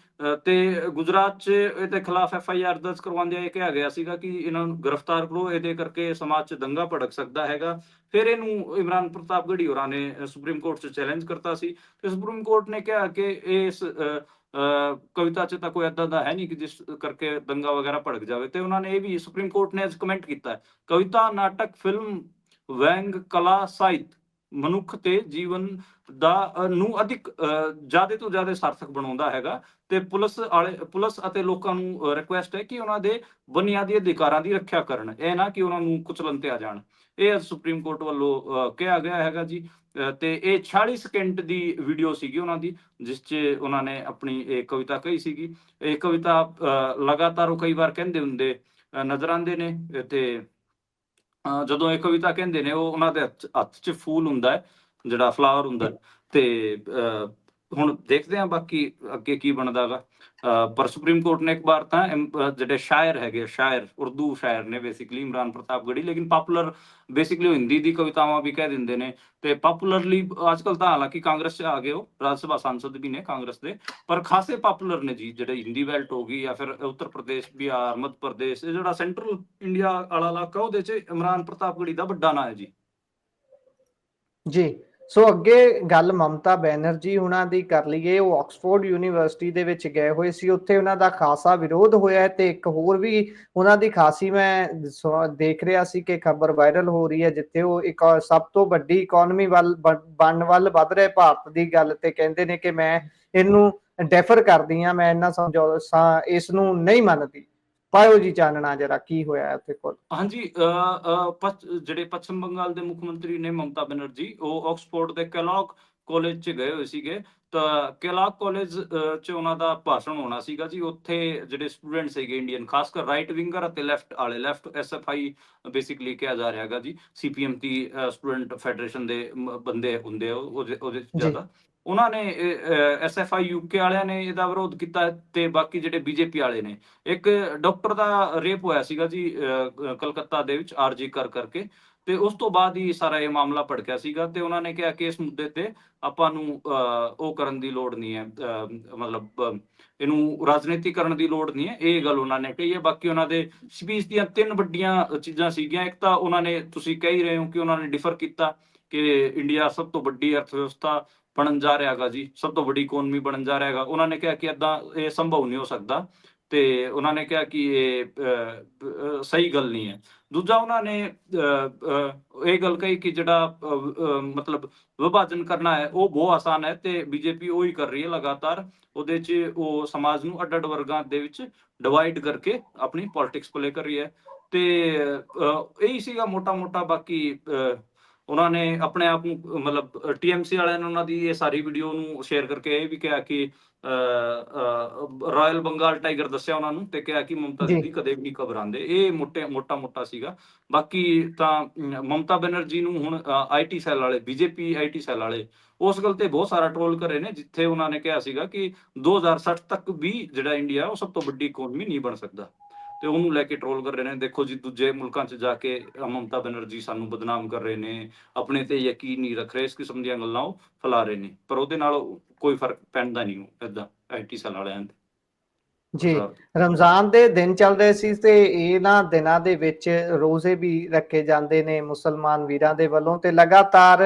Speaker 2: ਤੇ ਗੁਜਰਾਤ 'ਚ ਇਹਦੇ ਖਿਲਾਫ FIR ਦਰਜ ਕਰਵਾਉਂਦਿਆਂ ਇਹ ਕਿਹਾ ਗਿਆ ਸੀਗਾ ਕਿ ਇਹਨਾਂ ਨੂੰ ਗ੍ਰਿਫਤਾਰ ਕਰੋ, ਇਹਦੇ ਕਰਕੇ ਸਮਾਜ 'ਚ ਦੰਗਾ ਭੜਕ ਸਕਦਾ ਹੈਗਾ। ਫਿਰ ਇਹਨੂੰ ਇਮਰਾਨ ਪ੍ਰਤਾਪਗੜ੍ਹੀ ਹੋਰਾਂ ਨੇ ਸੁਪਰੀਮ ਕੋਰਟ 'ਚ ਚੈਲੰਜ ਕਰਤਾ ਸੀ, ਤੇ ਸੁਪਰੀਮ ਕੋਰਟ ਨੇ ਕਿਹਾ ਕਿ ਇਸ ਕਵਿਤਾ 'ਚ ਤਾਂ ਕੋਈ ਏਦਾਂ ਦਾ ਹੈ ਨਹੀਂ ਕਿ ਜਿਸ ਕਰਕੇ ਦੰਗਾ ਵਗੈਰਾ ਭੜਕ ਜਾਵੇ। ਤੇ ਉਹਨਾਂ ਨੇ ਇਹ ਵੀ, ਸੁਪਰੀਮ ਕੋਰਟ ਨੇ ਅੱਜ ਕਮੈਂਟ ਕੀਤਾ ਹੈ, ਕਵਿਤਾ, ਨਾਟਕ, ਫਿਲਮ, ਵਿਅੰਗ, ਕਲਾ, ਸਾਹਿਤ ਮਨੁੱਖ ਤੇ ਜੀਵਨ ਦਾ ਨੂੰ ਅਧਿਕ ਜ਼ਿਆਦਾ ਤੋਂ ਜ਼ਿਆਦਾ ਸਾਰਥਕ ਬਣਾਉਂਦਾ ਹੈਗਾ, ਤੇ ਪੁਲਿਸ ਅਤੇ ਲੋਕਾਂ ਨੂੰ ਰਿਕੁਐਸਟ ਹੈ ਕਿ ਉਹਨਾਂ ਦੇ ਬੁਨਿਆਦੀ ਅਧਿਕਾਰਾਂ ਦੀ ਰੱਖਿਆ ਕਰਨ, ਇਹ ਨਾ ਕਿ ਉਹਨਾਂ ਨੂੰ ਕੁਚਲਣ ਤੇ ਆ ਜਾਣ। ਇਹ ਅੱਜ ਸੁਪਰੀਮ ਕੋਰਟ ਵੱਲੋਂ ਕਿਹਾ ਗਿਆ ਹੈਗਾ ਜੀ। ਤੇ ਇਹ 46 ਸਕਿੰਟ ਦੀ ਵੀਡੀਓ ਸੀਗੀ ਉਹਨਾਂ ਦੀ, ਜਿਸ 'ਚ ਉਹਨਾਂ ਨੇ ਆਪਣੀ ਇਹ ਕਵਿਤਾ ਕਹੀ ਸੀਗੀ। ਇਹ ਕਵਿਤਾ ਲਗਾਤਾਰ ਉਹ ਕਈ ਵਾਰ ਕਹਿੰਦੇ ਹੁੰਦੇ ਨਜ਼ਰ ਆਉਂਦੇ ਨੇ, ਤੇ ਜਦੋਂ ਇਹ ਕਵਿਤਾ ਕਹਿੰਦੇ ਨੇ, ਉਹ ਉਹਨਾਂ ਦੇ ਹੱਥ 'ਚ ਫੂਲ ਹੁੰਦਾ ਹੈ, ਜਿਹੜਾ ਫਲਾਵਰ ਹੁੰਦਾ, ਤੇ ਹੁਣ ਦੇਖਦੇ ਹਾਂ ਬਾਕੀ ਅੱਗੇ ਕੀ ਬਣਦਾ ਗਾ। ਪਰ ਸੁਪਰੀਮ ਕੋਰਟ ਨੇ ਇੱਕ ਵਾਰ ਤਾਂ ਜਿਹੜੇ ਸ਼ਾਇਰ ਹੈਗੇ, ਸ਼ਾਇਰ ਉਰਦੂ ਸ਼ਾਇਰ ਨੇ ਬੇਸਿਕਲੀ ਇਮਰਾਨ ਪ੍ਰਤਾਪਗੜ੍ਹੀ, ਲੇਕਿਨ ਪਾਪੂਲਰ ਬੇਸਿਕਲੀ ਉਹ ਹਿੰਦੀ ਦੀ ਕਵਿਤਾਵਾਂ ਵੀ ਕਹਿ ਦਿੰਦੇ ਨੇ, ਤੇ ਪਾਪੂਲਰਲੀ ਅੱਜ ਕੱਲ ਤਾਂ ਹਾਲਾਂਕਿ ਕਾਂਗਰਸ 'ਚ ਆ ਗਏ, ਉਹ ਰਾਜ ਸਭਾ ਸਾਂਸਦ ਵੀ ਨੇ ਕਾਂਗਰਸ ਦੇ, ਪਰ ਖਾਸੇ ਪਾਪੂਲਰ ਨੇ ਜੀ। ਜਿਹੜੇ ਹਿੰਦੀ ਬੈਲਟ ਹੋ ਗਈ, ਜਾਂ ਫਿਰ ਉੱਤਰ ਪ੍ਰਦੇਸ਼, ਬਿਹਾਰ, ਮੱਧ ਪ੍ਰਦੇਸ਼, ਇਹ ਜਿਹੜਾ ਸੈਂਟਰਲ ਇੰਡੀਆ ਵਾਲਾ ਇਲਾਕਾ, ਉਹਦੇ 'ਚ ਇਮਰਾਨ ਪ੍ਰਤਾਪਗੜ੍ਹੀ ਦਾ ਵੱਡਾ ਨਾਂ ਹੈ ਜੀ।
Speaker 1: ਜੀ, ਸੋ ਅੱਗੇ ਗੱਲ ਮਮਤਾ ਬੈਨਰਜੀ ਉਹਨਾਂ ਦੀ ਕਰ ਲਈਏ। ਉਹ ਆਕਸਫੋਰਡ ਯੂਨੀਵਰਸਿਟੀ ਦੇ ਵਿੱਚ ਗਏ ਹੋਏ ਸੀ, ਉੱਥੇ ਉਹਨਾਂ ਦਾ ਖਾਸਾ ਵਿਰੋਧ ਹੋਇਆ ਹੈ, ਤੇ ਇੱਕ ਹੋਰ ਵੀ ਉਹਨਾਂ ਦੀ ਖਾਸੀ ਮੈਂ ਦੇਖ ਰਿਹਾ ਸੀ ਕਿ ਖਬਰ ਵਾਇਰਲ ਹੋ ਰਹੀ ਹੈ, ਜਿੱਥੇ ਉਹ ਇੱਕ ਸਭ ਤੋਂ ਵੱਡੀ ਇਕੋਨਮੀ ਵੱਲ ਬਣਨ ਵੱਲ ਵੱਧ ਰਹੇ ਭਾਰਤ ਦੀ ਗੱਲ ਤੇ ਕਹਿੰਦੇ ਨੇ ਕਿ ਮੈਂ ਇਹਨੂੰ ਡੈਫਰ ਕਰਦੀ ਹਾਂ, ਮੈਂ ਇਹਨਾਂ ਇਸ ਨੂੰ ਨਹੀਂ ਮੰਨਦੀ। ਪਾਇਓ ਜੀ ਚਾਨਣਾ ਜਰਾ, ਕੀ ਹੋਇਆ ਉੱਥੇ ਕੋਲ?
Speaker 2: ਹਾਂਜੀ, ਜਿਹੜੇ ਪੱਛਮ ਬੰਗਾਲ ਦੇ ਮੁੱਖ ਮੰਤਰੀ ਨੇ ਮਮਤਾ ਬੈਨਰਜੀ, ਉਹ ਆਕਸਫੋਰਡ ਦੇ ਕੈਲੌਗ ਕਾਲਜ 'ਚ ਗਏ ਹੋਏ ਸੀਗੇ। ਤਾਂ ਕੈਲੌਗ ਕਾਲਜ 'ਚ ਉਹਨਾਂ ਦਾ ਭਾਸ਼ਣ ਹੋਣਾ ਸੀਗਾ ਜੀ। ਉੱਥੇ ਜਿਹੜੇ ਸਟੂਡੈਂਟ ਸੀਗੇ ਇੰਡੀਅਨ, ਖਾਸ ਕਰ ਰਾਈਟ ਵਿੰਗਰ ਅਤੇ ਲੈਫਟ ਵਾਲੇ, ਲੈਫਟ SFI ਬੇਸਿਕਲੀ ਕਿਹਾ ਜਾ ਰਿਹਾ ਹੈਗਾ ਜੀ, CPM ਦੀ ਸਟੂਡੈਂਟ ਫੈਡਰੇਸ਼ਨ ਦੇ ਬੰਦੇ ਹੁੰਦੇ ਆ ਉਹਦੇ 'ਚ ਜ਼ਿਆਦਾ। ਉਹਨਾਂ ਨੇ SFI UK ਵਾਲਿਆਂ ਨੇ ਇਹਦਾ ਵਿਰੋਧ ਕੀਤਾ, ਤੇ ਬਾਕੀ ਜਿਹੜੇ BJP ਵਾਲੇ ਨੇ। ਇੱਕ ਡਾਕਟਰ ਦਾ ਰੇਪ ਹੋਇਆ ਸੀਗਾ ਜੀ ਕਲਕੱਤਾ ਦੇ ਵਿੱਚ, RG ਕਰਕੇ, ਤੇ ਉਸ ਤੋਂ ਬਾਅਦ ਹੀ ਸਾਰਾ ਇਹ ਮਾਮਲਾ ਭੜਕਿਆ ਸੀਗਾ। ਤੇ ਉਹਨਾਂ ਨੇ ਕਿਹਾ ਕਿ ਇਸ ਮੁੱਦੇ ਤੇ ਆਪਾਂ ਨੂੰ ਉਹ ਕਰਨ ਦੀ ਲੋੜ ਨਹੀਂ ਹੈ, ਮਤਲਬ ਇਹਨੂੰ ਰਾਜਨੀਤੀਕਰਨ ਦੀ ਲੋੜ ਨਹੀਂ ਹੈ, ਇਹ ਗੱਲ ਉਹਨਾਂ ਨੇ ਕਹੀ ਹੈ। ਬਾਕੀ ਉਹਨਾਂ ਦੇ ਸਪੀਚ ਦੀਆਂ 3 ਵੱਡੀਆਂ ਚੀਜ਼ਾਂ ਸੀਗੀਆਂ। ਇੱਕ ਤਾਂ ਉਹਨਾਂ ਨੇ, ਤੁਸੀਂ ਕਹਿ ਹੀ ਰਹੇ ਹੋ ਕਿ ਉਹਨਾਂ ਨੇ ਡਿਫਰ ਕੀਤਾ ਕਿ ਇੰਡੀਆ ਸਭ ਤੋਂ ਵੱਡੀ ਅਰਥ ਵਿਵਸਥਾ ਬਣਨ ਜਾ ਰਿਹਾ ਹੈਗਾ ਜੀ, ਸਭ ਤੋਂ ਵੱਡੀ ਇਕੋਨਮੀ ਬਣਨ ਜਾ ਰਿਹਾ ਹੈਗਾ। ਉਹਨਾਂ ਨੇ ਕਿਹਾ ਕਿ ਏਦਾਂ ਇਹ ਸੰਭਵ ਨਹੀਂ ਹੋ ਸਕਦਾ, ਤੇ ਉਹਨਾਂ ਨੇ ਕਿਹਾ ਕਿ ਇਹ ਸਹੀ ਗੱਲ ਨਹੀਂ ਹੈ। ਦੂਜਾ, ਉਹਨਾਂ ਨੇ ਇਹ ਗੱਲ ਕਹੀ ਕਿ ਜਿਹੜਾ ਮਤਲਬ ਵਿਭਾਜਨ ਕਰਨਾ ਹੈ ਉਹ ਬਹੁਤ ਆਸਾਨ ਹੈ, ਤੇ BJP ਉਹੀ ਕਰ ਰਹੀ ਹੈ ਲਗਾਤਾਰ। ਉਹਦੇ 'ਚ ਉਹ ਸਮਾਜ ਨੂੰ ਅੱਡ-ਅੱਡ ਵਰਗਾਂ ਦੇ ਵਿੱਚ ਡਿਵਾਈਡ ਕਰਕੇ ਆਪਣੀ ਪੋਲਿਟਿਕਸ ਪਲੇ ਕਰ ਰਹੀ ਹੈ। ਤੇ ਇਹੀ ਸੀਗਾ ਮੋਟਾ-ਮੋਟਾ। ਬਾਕੀ ਉਹਨਾਂ ਨੇ ਆਪਣੇ ਆਪ ਨੂੰ, ਮਤਲਬ TMC ਵਾਲਿਆਂ ਨੇ ਉਹਨਾਂ ਦੀ ਇਹ ਸਾਰੀ ਵੀਡੀਓ ਨੂੰ ਸ਼ੇਅਰ ਕਰਕੇ ਇਹ ਵੀ ਕਿਹਾ ਕਿ ਰਾਇਲ ਬੰਗਾਲ ਟਾਈਗਰ ਦੱਸਿਆ ਉਹਨਾਂ ਨੂੰ, ਤੇ ਕਿਹਾ ਕਿ ਮਮਤਾ ਦੀਦੀ ਕਦੇ ਵੀ ਨਹੀਂ ਘਬਰਾਉਂਦੇ। ਇਹ ਮੋਟਾ-ਮੋਟਾ ਸੀਗਾ। ਬਾਕੀ ਤਾਂ ਮਮਤਾ ਬੈਨਰਜੀ ਨੂੰ ਹੁਣ IT ਸੈੱਲ ਵਾਲੇ, BJP IT ਸੈੱਲ ਵਾਲੇ ਉਸ ਗੱਲ ਤੇ ਬਹੁਤ ਸਾਰਾ ਟ੍ਰੋਲ ਕਰ ਰਹੇ ਨੇ, ਜਿੱਥੇ ਉਹਨਾਂ ਨੇ ਕਿਹਾ ਸੀਗਾ ਕਿ 2060 ਤੱਕ ਵੀ ਜਿਹੜਾ ਇੰਡੀਆ ਉਹ ਸਭ ਤੋਂ ਵੱਡੀ ਇਕੋਨਮੀ ਨਹੀਂ ਬਣ ਸਕਦਾ, ਤੇ ਉਹਨੂੰ ਲੈ ਕੇ ਟ੍ਰੋਲ ਕਰ ਰਹੇ ਨੇ। ਦੇਖੋ ਜੀ, ਦੂਜੇ ਮੁਲਕਾਂ 'ਚ ਜਾ ਕੇ ਮਮਤਾ ਬੈਨਰਜੀ ਸਾਨੂੰ ਬਦਨਾਮ ਕਰ ਰਹੇ ਨੇ, ਆਪਣੇ ਤੇ ਯਕੀਨ ਨਹੀਂ ਰੱਖ ਰਹੇ, ਇਸ ਕਿਸਮ ਦੀਆਂ ਗੱਲਾਂ ਉਹ ਫੈਲਾ ਰਹੇ ਨੇ, ਪਰ ਉਹਦੇ ਨਾਲ ਕੋਈ ਫਰਕ ਪੈਂਦਾ ਨਹੀਂ ਏਦਾਂ IT ਸੈੱਲ ਵਾਲਿਆਂ ਦੇ।
Speaker 1: ਜੀ, ਰਮਜ਼ਾਨ ਦੇ ਦਿਨ ਚੱਲ ਰਹੇ ਸੀ, ਤੇ ਇਹਨਾਂ ਦਿਨਾਂ ਦੇ ਵਿੱਚ ਰੋਜ਼ੇ ਵੀ ਰੱਖੇ ਜਾਂਦੇ ਨੇ ਮੁਸਲਮਾਨ ਵੀਰਾਂ ਦੇ ਵੱਲੋਂ, ਤੇ ਲਗਾਤਾਰ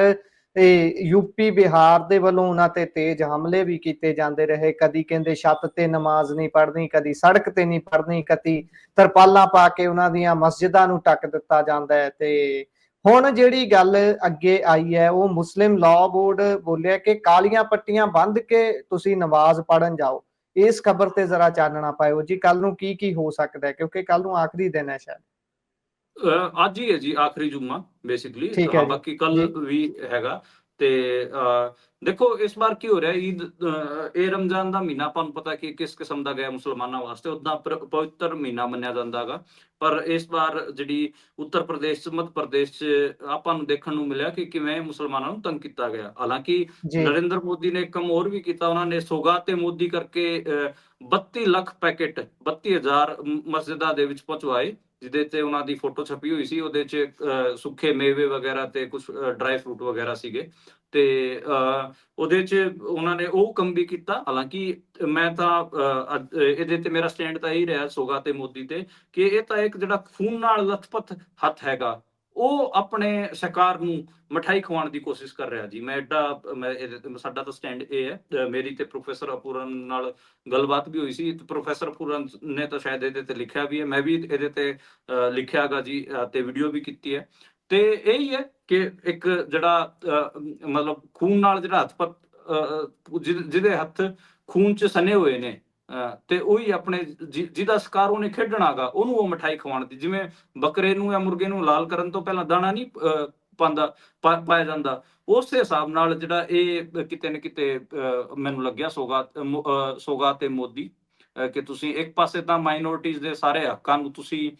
Speaker 1: UP ਬਿਹਾਰ ਦੇ ਵੱਲੋਂ ਉਹਨਾਂ ਤੇ ਤੇਜ਼ ਹਮਲੇ ਵੀ ਕੀਤੇ ਜਾਂਦੇ ਰਹੇ। ਕਦੀ ਕਹਿੰਦੇ ਛੱਤ ਤੇ ਨਮਾਜ਼ ਨਹੀਂ ਪੜ੍ਹਨੀ, ਕਦੀ ਸੜਕ ਤੇ ਨਹੀਂ ਪੜ੍ਹਨੀ, ਕਦੀ ਤਰਪਾਲਾਂ ਪਾ ਕੇ ਉਹਨਾਂ ਦੀਆਂ ਮਸਜਿਦਾਂ ਨੂੰ ਢੱਕ ਦਿੱਤਾ ਜਾਂਦਾ ਹੈ। ਤੇ ਹੁਣ ਜਿਹੜੀ ਗੱਲ ਅੱਗੇ ਆਈ ਹੈ, ਉਹ ਮੁਸਲਿਮ ਲਾਅ ਬੋਰਡ ਬੋਲਿਆ ਕਿ ਕਾਲੀਆਂ ਪੱਟੀਆਂ ਬੰਨ੍ਹ ਕੇ ਤੁਸੀਂ ਨਮਾਜ਼ ਪੜ੍ਹਨ ਜਾਓ। ਇਸ ਖਬਰ ਤੇ ਜ਼ਰਾ ਚਾਨਣਾ ਪਾਇਓ ਜੀ, ਕੱਲ ਨੂੰ ਕੀ ਹੋ ਸਕਦਾ ਹੈ, ਕਿਉਂਕਿ ਕੱਲ ਨੂੰ ਆਖਰੀ ਦਿਨ ਹੈ ਸ਼ਾਇਦ।
Speaker 2: ਅੱਜ ਹੀ ਹੈ ਜੀ ਆਖਰੀ ਜੁਮਾ ਬੇਸਿਕਲੀ।
Speaker 1: ਠੀਕ ਹੈ
Speaker 2: ਹਾਂ,
Speaker 1: ਜੀ।
Speaker 2: ਬਾਕੀ ਕੱਲ ਵੀ ਹੈਗਾ। ਤੇ ਦੇਖੋ ਇਸ ਵਾਰ ਕੀ ਹੋ ਰਿਹਾ, ਈਦ ਇਹ ਰਮਜ਼ਾਨ ਦਾ ਮਹੀਨਾ ਆਪਾਂ ਨੂੰ ਪਤਾ ਕਿ ਕਿਸ ਕਿਸਮ ਦਾ ਗਿਆ ਮੁਸਲਮਾਨਾਂ ਵਾਸਤੇ, ਉਦਾਂ ਪਵਿੱਤਰ ਮਹੀਨਾ ਮੰਨਿਆ ਜਾਂਦਾ ਹੈਗਾ। ਪਰ ਇਸ ਵਾਰ ਜਿਹੜੀ ਉੱਤਰ ਪ੍ਰਦੇਸ਼ ਚ, ਮੱਧ ਪ੍ਰਦੇਸ਼ ਚ ਆਪਾਂ ਨੂੰ ਦੇਖਣ ਨੂੰ ਮਿਲਿਆ ਕਿ ਕਿਵੇਂ ਮੁਸਲਮਾਨਾਂ ਨੂੰ ਤੰਗ ਕੀਤਾ ਗਿਆ। ਹਾਲਾਂਕਿ
Speaker 1: ਜੀ
Speaker 2: ਨਰਿੰਦਰ ਮੋਦੀ ਨੇ ਇੱਕ ਕੰਮ ਹੋਰ ਵੀ ਕੀਤਾ, ਉਹਨਾਂ ਨੇ ਸੌਗਾਤ ਤੇ ਮੋਦੀ ਕਰਕੇ 32 ਲੱਖ ਪੈਕੇਟ 32,000 ਮਸਜਿਦਾਂ ਦੇ ਵਿੱਚ ਪਹੁੰਚਵਾਏ, ਜਿਹਦੇ ਤੇ ਉਹਨਾਂ ਦੀ ਫੋਟੋ ਛਪੀ ਹੋਈ ਸੀ। ਉਹਦੇ ਚ ਸੁੱਕੇ ਮੇਵੇ ਵਗੈਰਾ ਤੇ ਕੁਝ ਡਰਾਈ ਫਰੂਟ ਵਗੈਰਾ ਸੀਗੇ, ਤੇ ਉਹਦੇ ਚ ਉਹਨਾਂ ਨੇ ਉਹ ਕੰਮ ਵੀ ਕੀਤਾ। ਹਾਲਾਂਕਿ ਮੈਂ ਤਾਂ ਇਹਦੇ ਤੇ ਮੇਰਾ ਸਟੈਂਡ ਤਾਂ ਇਹੀ ਰਿਹਾ ਸੋਗਾ ਤੇ ਮੋਦੀ ਤੇ, ਕਿ ਇਹ ਤਾਂ ਇੱਕ ਜਿਹੜਾ ਖੂਨ ਨਾਲ ਲਥਪਥ ਹੱਥ ਹੈਗਾ, ਉਹ ਆਪਣੇ ਸਰਕਾਰ ਨੂੰ ਮਠਾਈ ਖਵਾਉਣ ਦੀ ਕੋਸ਼ਿਸ਼ ਕਰ ਰਿਹਾ ਜੀ। ਸਾਡਾ ਤਾਂ ਸਟੈਂਡ ਇਹ ਹੈ। ਮੇਰੀ ਤੇ ਪ੍ਰੋਫੈਸਰ ਅਪੂਰਨ ਨਾਲ ਗੱਲਬਾਤ ਵੀ ਹੋਈ ਸੀ, ਪ੍ਰੋਫੈਸਰ ਅਪੂਰਨ ਨੇ ਤਾਂ ਸ਼ਾਇਦ ਇਹਦੇ ਤੇ ਲਿਖਿਆ ਵੀ ਹੈ, ਮੈਂ ਵੀ ਇਹਦੇ ਤੇ ਲਿਖਿਆਗਾ ਜੀ, ਤੇ ਵੀਡੀਓ ਵੀ ਕੀਤੀ ਹੈ। ਤੇ ਇਹੀ ਹੈ ਕਿ ਇੱਕ ਜਿਹੜਾ ਮਤਲਬ ਖੂਨ ਨਾਲ ਜਿਹੜਾ ਹੱਥ ਜਿਹਦੇ ਹੱਥ ਖੂਨ ਚ ਸਨੇ ਹੋਏ ਨੇ, ਤੇ ਉਹੀ ਆਪਣੇ ਜਿਹਦਾ ਸ਼ਿਕਾਰ ਉਹਨੇ ਖੇਡਣਾਗਾ, ਉਹਨੂੰ ਉਹ ਮਠਾਈ ਖਵਾਉਣ ਦੀ। ਜਿਵੇਂ ਬੱਕਰੇ ਨੂੰ ਜਾਂ ਮੁਰਗੇ ਨੂੰ ਲਾਲ ਕਰਨ ਤੋਂ ਪਹਿਲਾਂ ਦਾਣਾ ਨਹੀਂ ਪਾਇਆ ਜਾਂਦਾ, ਉਸੇ ਹਿਸਾਬ ਨਾਲ ਜਿਹੜਾ ਇਹ ਕਿਤੇ ਨਾ ਕਿਤੇ ਮੈਨੂੰ ਲੱਗਿਆ ਸੋਗਾ ਤੇ ਮੋਦੀ, ਕਿ ਤੁਸੀਂ ਇੱਕ ਪਾਸੇ ਤਾਂ ਮਾਈਨੋਰਿਟੀਜ਼ ਦੇ ਸਾਰੇ ਹੱਕਾਂ ਨੂੰ ਤੁਸੀਂ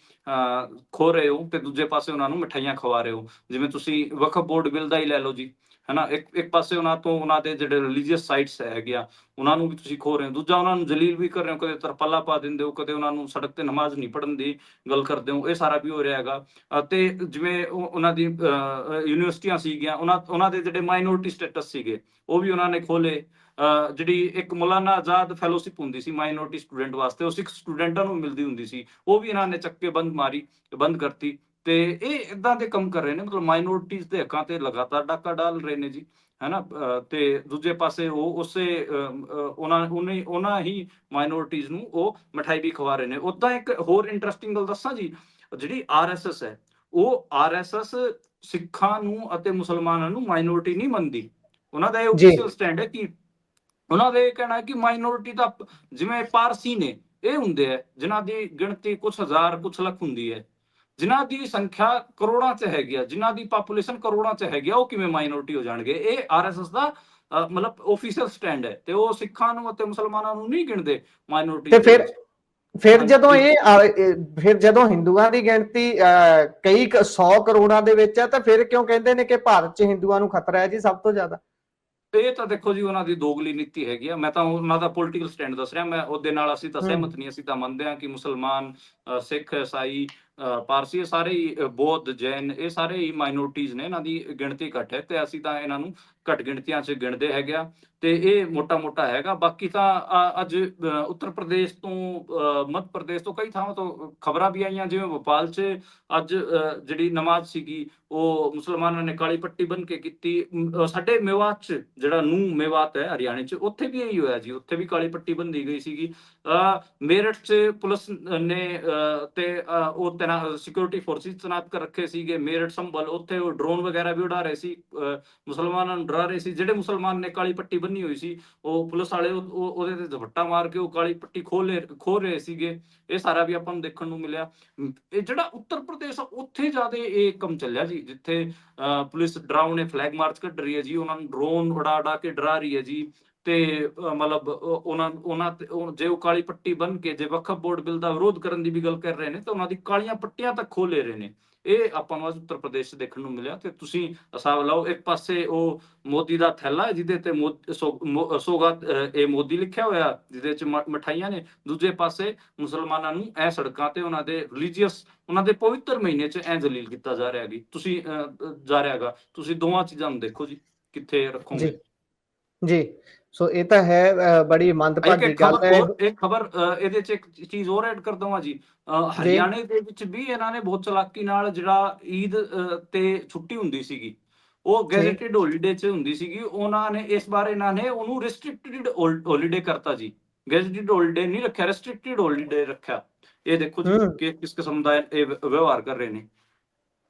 Speaker 2: ਖੋ ਰਹੇ ਹੋ, ਤੇ ਦੂਜੇ ਪਾਸੇ ਉਹਨਾਂ ਨੂੰ ਮਿਠਾਈਆਂ ਖਵਾ ਰਹੇ ਹੋ। ਜਿਵੇਂ ਤੁਸੀਂ ਵਕਫ ਬੋਰਡ ਬਿੱਲ ਦਾ ਹੀ ਲੈ ਲਓ ਜੀ, ਹਨਾ। ਇੱਕ ਪਾਸੇ ਉਹਨਾਂ ਦੇ ਜਿਹੜੇ ਰਿਲੀਜੀਅਸ ਸਾਈਟਸ ਹੈਗੇ ਆ, ਉਹਨਾਂ ਨੂੰ ਵੀ ਤੁਸੀਂ ਖੋ ਰਹੇ ਹੋ, ਦੂਜਾ ਉਹਨਾਂ ਨੂੰ ਜਲੀਲ ਵੀ ਕਰ ਰਹੇ ਹੋ। ਕਦੇ ਤਰਪਾਲਾ ਪਾ ਦਿੰਦੇ ਹੋ, ਕਦੇ ਉਹਨਾਂ ਨੂੰ ਸੜਕ ਤੇ ਨਮਾਜ਼ ਨਹੀਂ ਪੜ੍ਹਨ ਦੀ ਗੱਲ ਕਰਦੇ ਹੋ, ਇਹ ਸਾਰਾ ਵੀ ਹੋ ਰਿਹਾ ਹੈਗਾ। ਤੇ ਜਿਵੇਂ ਉਹਨਾਂ ਦੀ ਯੂਨੀਵਰਸਿਟੀਆਂ ਸੀਗੀਆਂ, ਉਹਨਾਂ ਦੇ ਜਿਹੜੇ ਮਾਈਨੋਰਿਟੀ ਸਟੇਟਸ ਸੀਗੇ, ਉਹ ਵੀ ਉਹਨਾਂ ਨੇ ਖੋਲੇ। ਜਿਹੜੀ ਇੱਕ ਮੌਲਾਨਾ ਆਜ਼ਾਦ ਫੈਲੋਸ਼ਿਪ ਹੁੰਦੀ ਸੀ ਮਾਈਨੋਰਿਟੀ ਸਟੂਡੈਂਟ ਵਾਸਤੇ, ਉਹ ਸਿੱਖ ਸਟੂਡੈਂਟਾਂ ਨੂੰ ਮਿਲਦੀ ਹੁੰਦੀ ਸੀ, ਉਹ ਵੀ ਇਹਨਾਂ ਨੇ ਚੱਕੇ ਬੰਦ ਕਰਤੀ। ਤੇ ਇਹ ਇਦਾਂ ਦੇ ਕੰਮ ਕਰ ਰਹੇ ਨੇ, ਮਤਲਬ ਮਾਈਨੋਰਿਟੀਜ਼ ਦੇ ਹੱਕਾਂ ਤੇ ਲਗਾਤਾਰ ਡਾਕਾ ਡਾਲ ਰਹੇ ਨੇ ਜੀ, ਹੈਨਾ। ਤੇ ਦੂਜੇ ਪਾਸੇ ਉਹ ਉਸੇ ਉਹਨਾਂ ਹੀ ਮਾਈਨੋਰਿਟੀਜ਼ ਨੂੰ ਉਹ ਮਠਾਈ ਵੀ ਖਵਾ ਰਹੇ ਨੇ। ਉਦਾਂ ਇੱਕ ਹੋਰ ਇੰਟਰਸਟਿੰਗ ਗੱਲ ਦੱਸਾਂ ਜੀ, ਜਿਹੜੀ RSS ਹੈ, ਉਹ RSS ਸਿੱਖਾਂ ਨੂੰ ਅਤੇ ਮੁਸਲਮਾਨਾਂ ਨੂੰ ਮਾਈਨੋਰਿਟੀ ਨਹੀਂ ਮੰਨਦੀ। ਉਹਨਾਂ ਦਾ ਇਹ
Speaker 1: ਜੀ
Speaker 2: ਆਫੀਸ਼ੀਅਲ ਸਟੈਂਡ ਹੈ ਕਿ ਉਹਨਾਂ ਦਾ ਇਹ ਕਹਿਣਾ ਹੈ ਕਿ ਮਾਈਨੋਰਿਟੀ ਤਾਂ ਜਿਵੇਂ ਪਾਰਸੀ ਨੇ, ਇਹ ਹੁੰਦੇ ਹੈ ਜਿਨ੍ਹਾਂ ਦੀ ਗਿਣਤੀ ਕੁਝ ਹਜ਼ਾਰ ਕੁਝ ਲੱਖ ਹੁੰਦੀ ਹੈ, ਜਿਨ੍ਹਾਂ ਦੀ ਸੰਖਿਆ ਕਰੋੜਾਂ ਚ ਹੈਗੀ ਆ, ਜਿਨ੍ਹਾਂ ਦੀ ਪਾਪੂਲੇਸ਼ਨ ਕਰੋੜਾਂ ਚ ਹੈਗੀ ਆ, ਉਹ ਕਿਵੇਂ ਮਾਈਨੋਰਿਟੀ ਹੋ ਜਾਣਗੇ? ਇਹ RSS ਦਾ ਮਤਲਬ ਆਫੀਸ਼ੀਅਲ ਸਟੈਂਡ ਹੈ, ਤੇ ਉਹ ਸਿੱਖਾਂ ਨੂੰ ਅਤੇ ਮੁਸਲਮਾਨਾਂ ਨੂੰ ਨਹੀਂ ਗਿਣਦੇ ਮਾਈਨੋਰਿਟੀ
Speaker 1: ਤੇ
Speaker 2: ਦੇ ਵਿੱਚ।
Speaker 1: ਫਿਰ ਜਦੋਂ ਹਿੰਦੂਆਂ ਦੀ ਗਿਣਤੀ ਕਈ 100 ਕਰੋੜਾਂ ਦੇ ਵਿੱਚ ਹੈ, ਤਾਂ ਫਿਰ ਕਿਉਂ ਕਹਿੰਦੇ ਨੇ ਕਿ ਭਾਰਤ 'ਚ ਹਿੰਦੂਆਂ ਨੂੰ ਖਤਰਾ ਹੈ ਜੀ ਸਭ ਤੋਂ ਜ਼ਿਆਦਾ?
Speaker 2: ਇਹ ਤਾਂ ਦੇਖੋ ਜੀ ਉਹਨਾਂ ਦੀ ਦੋਗਲੀ ਨੀਤੀ ਹੈਗੀ ਆ। ਮੈਂ ਤਾਂ ਉਹਨਾਂ ਦਾ ਪੋਲੀਟੀਕਲ ਸਟੈਂਡ ਦੱਸ ਰਿਹਾ, ਮੈਂ ਉਹਦੇ ਨਾਲ ਅਸੀਂ ਤਾਂ ਸਹਿਮਤ ਨਹੀਂ। ਅਸੀਂ ਤਾਂ ਮੰਨਦੇ ਹਾਂ ਕਿ ਮੁਸਲਮਾਨ, ਸਿੱਖ, ਈਸਾਈ, ਪਾਰਸੀ, ਇਹ ਸਾਰੇ ਹੀ, ਬੌਧ, ਜੈਨ, ਇਹ ਸਾਰੇ ਹੀ ਮਾਈਨੋਰਿਟੀਜ਼ ਨੇ, ਇਹਨਾਂ ਦੀ ਗਿਣਤੀ ਘੱਟ ਹੈ, ਤੇ ਅਸੀਂ ਤਾਂ ਇਹਨਾਂ ਨੂੰ ਘੱਟ ਗਿਣਤੀਆਂ 'ਚ ਗਿਣਦੇ ਹੈਗੇ ਆ, ਤੇ ਇਹ ਮੋਟਾ ਹੈਗਾ। ਬਾਕੀ ਤਾਂ ਅੱਜ ਉੱਤਰ ਪ੍ਰਦੇਸ਼ ਤੋਂ, ਮੱਧ ਪ੍ਰਦੇਸ਼ ਤੋਂ, ਕਈ ਥਾਵਾਂ ਤੋਂ ਖਬਰਾਂ ਵੀ ਆਈਆਂ, ਜਿਵੇਂ ਭੋਪਾਲ 'ਚ ਅੱਜ ਜਿਹੜੀ ਨਮਾਜ਼ ਸੀਗੀ, ਉਹ ਮੁਸਲਮਾਨਾਂ ਨੇ ਕਾਲੀ ਪੱਟੀ ਬੰਨ ਕੇ ਕੀਤੀ। ਸਾਡੇ ਮੇਵਾਤ 'ਚ, ਜਿਹੜਾ ਨੂੰਹ ਮੇਵਾਤ ਹੈ ਹਰਿਆਣੇ 'ਚ, ਉੱਥੇ ਵੀ ਇਹੀ ਹੋਇਆ ਜੀ, ਉੱਥੇ ਵੀ ਕਾਲੀ ਪੱਟੀ ਬੰਨ੍ਹੀ ਗਈ ਸੀਗੀ। ਮੇਰਠ 'ਚ ਪੁਲਿਸ ਨੇ ਤੇ ਉਹ ਸਿਕਿਉਰਿਟੀ ਫੋਰਸਿਸ ਤੈਨਾਤ ਕਰ ਰੱਖੇ ਸੀਗੇ, ਮੇਰਠ, ਸੰਭਲ, ਉੱਥੇ ਉਹ ਡਰੋਨ ਵਗੈਰਾ ਵੀ ਉਡਾ ਰਹੇ ਸੀ, ਮੁਸਲਮਾਨਾਂ ਨੂੰ ਡਰਾ ਰਹੇ ਸੀ। ਜਿਹੜੇ ਮੁਸਲਮਾਨ ਨੇ ਕਾਲੀ ਪੱਟੀ ਬੰਨੀ ਹੋਈ ਸੀ, ਉਹ ਪੁਲਿਸ ਵਾਲੇ ਉਹਦੇ ਤੇ ਦੁਪੱਟਾ ਮਾਰ ਕੇ ਉਹ ਕਾਲੀ ਪੱਟੀ ਖੋਲ ਰਹੇ ਸੀਗੇ। ਇਹ ਸਾਰਾ ਵੀ ਆਪਾਂ ਨੂੰ ਦੇਖਣ ਨੂੰ ਮਿਲਿਆ। ਇਹ ਜਿਹੜਾ ਉੱਤਰ ਪ੍ਰਦੇਸ਼ ਆ, ਉੱਥੇ ਜ਼ਿਆਦਾ ਇਹ ਕੰਮ ਚੱਲਿਆ ਜੀ, ਜਿੱਥੇ ਪੁਲਿਸ ਡਰਾਉਣੇ ਫਲੈਗ ਮਾਰਚ ਕੱਢ ਰਹੀ ਹੈ ਜੀ, ਉਹਨਾਂ ਨੂੰ ਡਰੋਨ ਉਡਾ ਕੇ ਡਰਾ ਰਹੀ ਹੈ ਜੀ। ਤੇ ਮਤਲਬ ਜੇ ਉਹ ਕਾਲੀ ਪੱਟੀ ਬੰਨ ਕੇ ਜੇ ਵਕਫ ਬੋਰਡ ਬਿੱਲ ਦਾ ਵਿਰੋਧ ਕਰਨ ਦੀ ਵੀ ਗੱਲ ਕਰ ਰਹੇ ਨੇ, ਤਾਂ ਉਹਨਾਂ ਦੀ ਕਾਲੀਆਂ ਪੱਟੀਆਂ ਤੱਕ ਖੋਲ ਲੈ ਰਹੇ ਨੇ। ਇਹ ਆਪਾਂ ਨੂੰ ਅੱਜ ਉੱਤਰ ਪ੍ਰਦੇਸ਼ 'ਚ ਦੇਖਣ ਨੂੰ ਮਿਲਿਆ। ਤੇ ਤੁਸੀਂ ਹਿਸਾਬ ਲਾਓ, ਇੱਕ ਪਾਸੇ ਉਹ ਮੋਦੀ ਦਾ ਥੈਲਾ ਜਿਹਦੇ ਤੇ ਸੌਗਾਤ ਇਹ ਮੋਦੀ ਲਿਖਿਆ ਹੋਇਆ, ਜਿਹਦੇ 'ਚ ਮਠਾਈਆਂ ਨੇ, ਦੂਜੇ ਪਾਸੇ ਮੁਸਲਮਾਨਾਂ ਨੂੰ ਇਹ ਸੜਕਾਂ ਤੇ ਉਹਨਾਂ ਦੇ ਰਿਲੀਜੀਅਸ, ਉਹਨਾਂ ਦੇ ਪਵਿੱਤਰ ਮਹੀਨੇ 'ਚ ਐ ਜਲੀਲ ਕੀਤਾ ਜਾ ਰਿਹਾ ਹੈਗੀ। ਜਾ ਰਿਹਾ ਹੈਗਾ, ਤੁਸੀਂ ਦੋਵਾਂ ਚੀਜ਼ਾਂ ਨੂੰ ਦੇਖੋ ਜੀ, ਕਿੱਥੇ ਰੱਖੋਗੇ
Speaker 1: ਜੀ। ਸੋ ਇਹ ਤਾਂ ਹੈ, ਬੜੀ ਮੰਦਭਾਗੀ ਗੱਲ ਹੈ।
Speaker 2: ਇੱਕ ਖਬਰ ਇਹਦੇ 'ਚ ਇੱਕ ਚੀਜ਼ ਹੋਰ ਐਡ ਕਰ ਦਵਾਂ ਜੀ, ਹਰਿਆਣੇ ਦੇ ਵਿੱਚ ਵੀ ਇਹਨਾਂ ਨੇ ਬਹੁਤ ਚਲਾਕੀ ਨਾਲ, ਜਿਹੜਾ ਈਦ ਤੇ ਛੁੱਟੀ ਹੁੰਦੀ ਸੀਗੀ, ਉਹ ਗੈਜ਼ੇਟਡ ਹੌਲੀਡੇ 'ਚ ਹੁੰਦੀ ਸੀਗੀ, ਉਹਨਾਂ ਨੇ ਇਸ ਵਾਰ ਇਹਨਾਂ ਨੇ ਉਹਨੂੰ ਰਿਸਟ੍ਰਿਕਟਡ ਹੌਲੀਡੇ ਕਰਤਾ ਜੀ। ਗੈਜ਼ੇਟਡ ਹੌਲੀਡੇ ਨਹੀਂ ਰੱਖਿਆ, ਰਿਸਟ੍ਰਿਕਟਡ ਹੌਲੀਡੇ ਰੱਖਿਆ। ਇਹ ਦੇਖੋ ਜੀ ਕਿ ਕਿਸ ਕਿਸਮ ਦਾ ਇਹ ਵਿਵਹਾਰ ਕਰ ਰਹੇ ਨੇ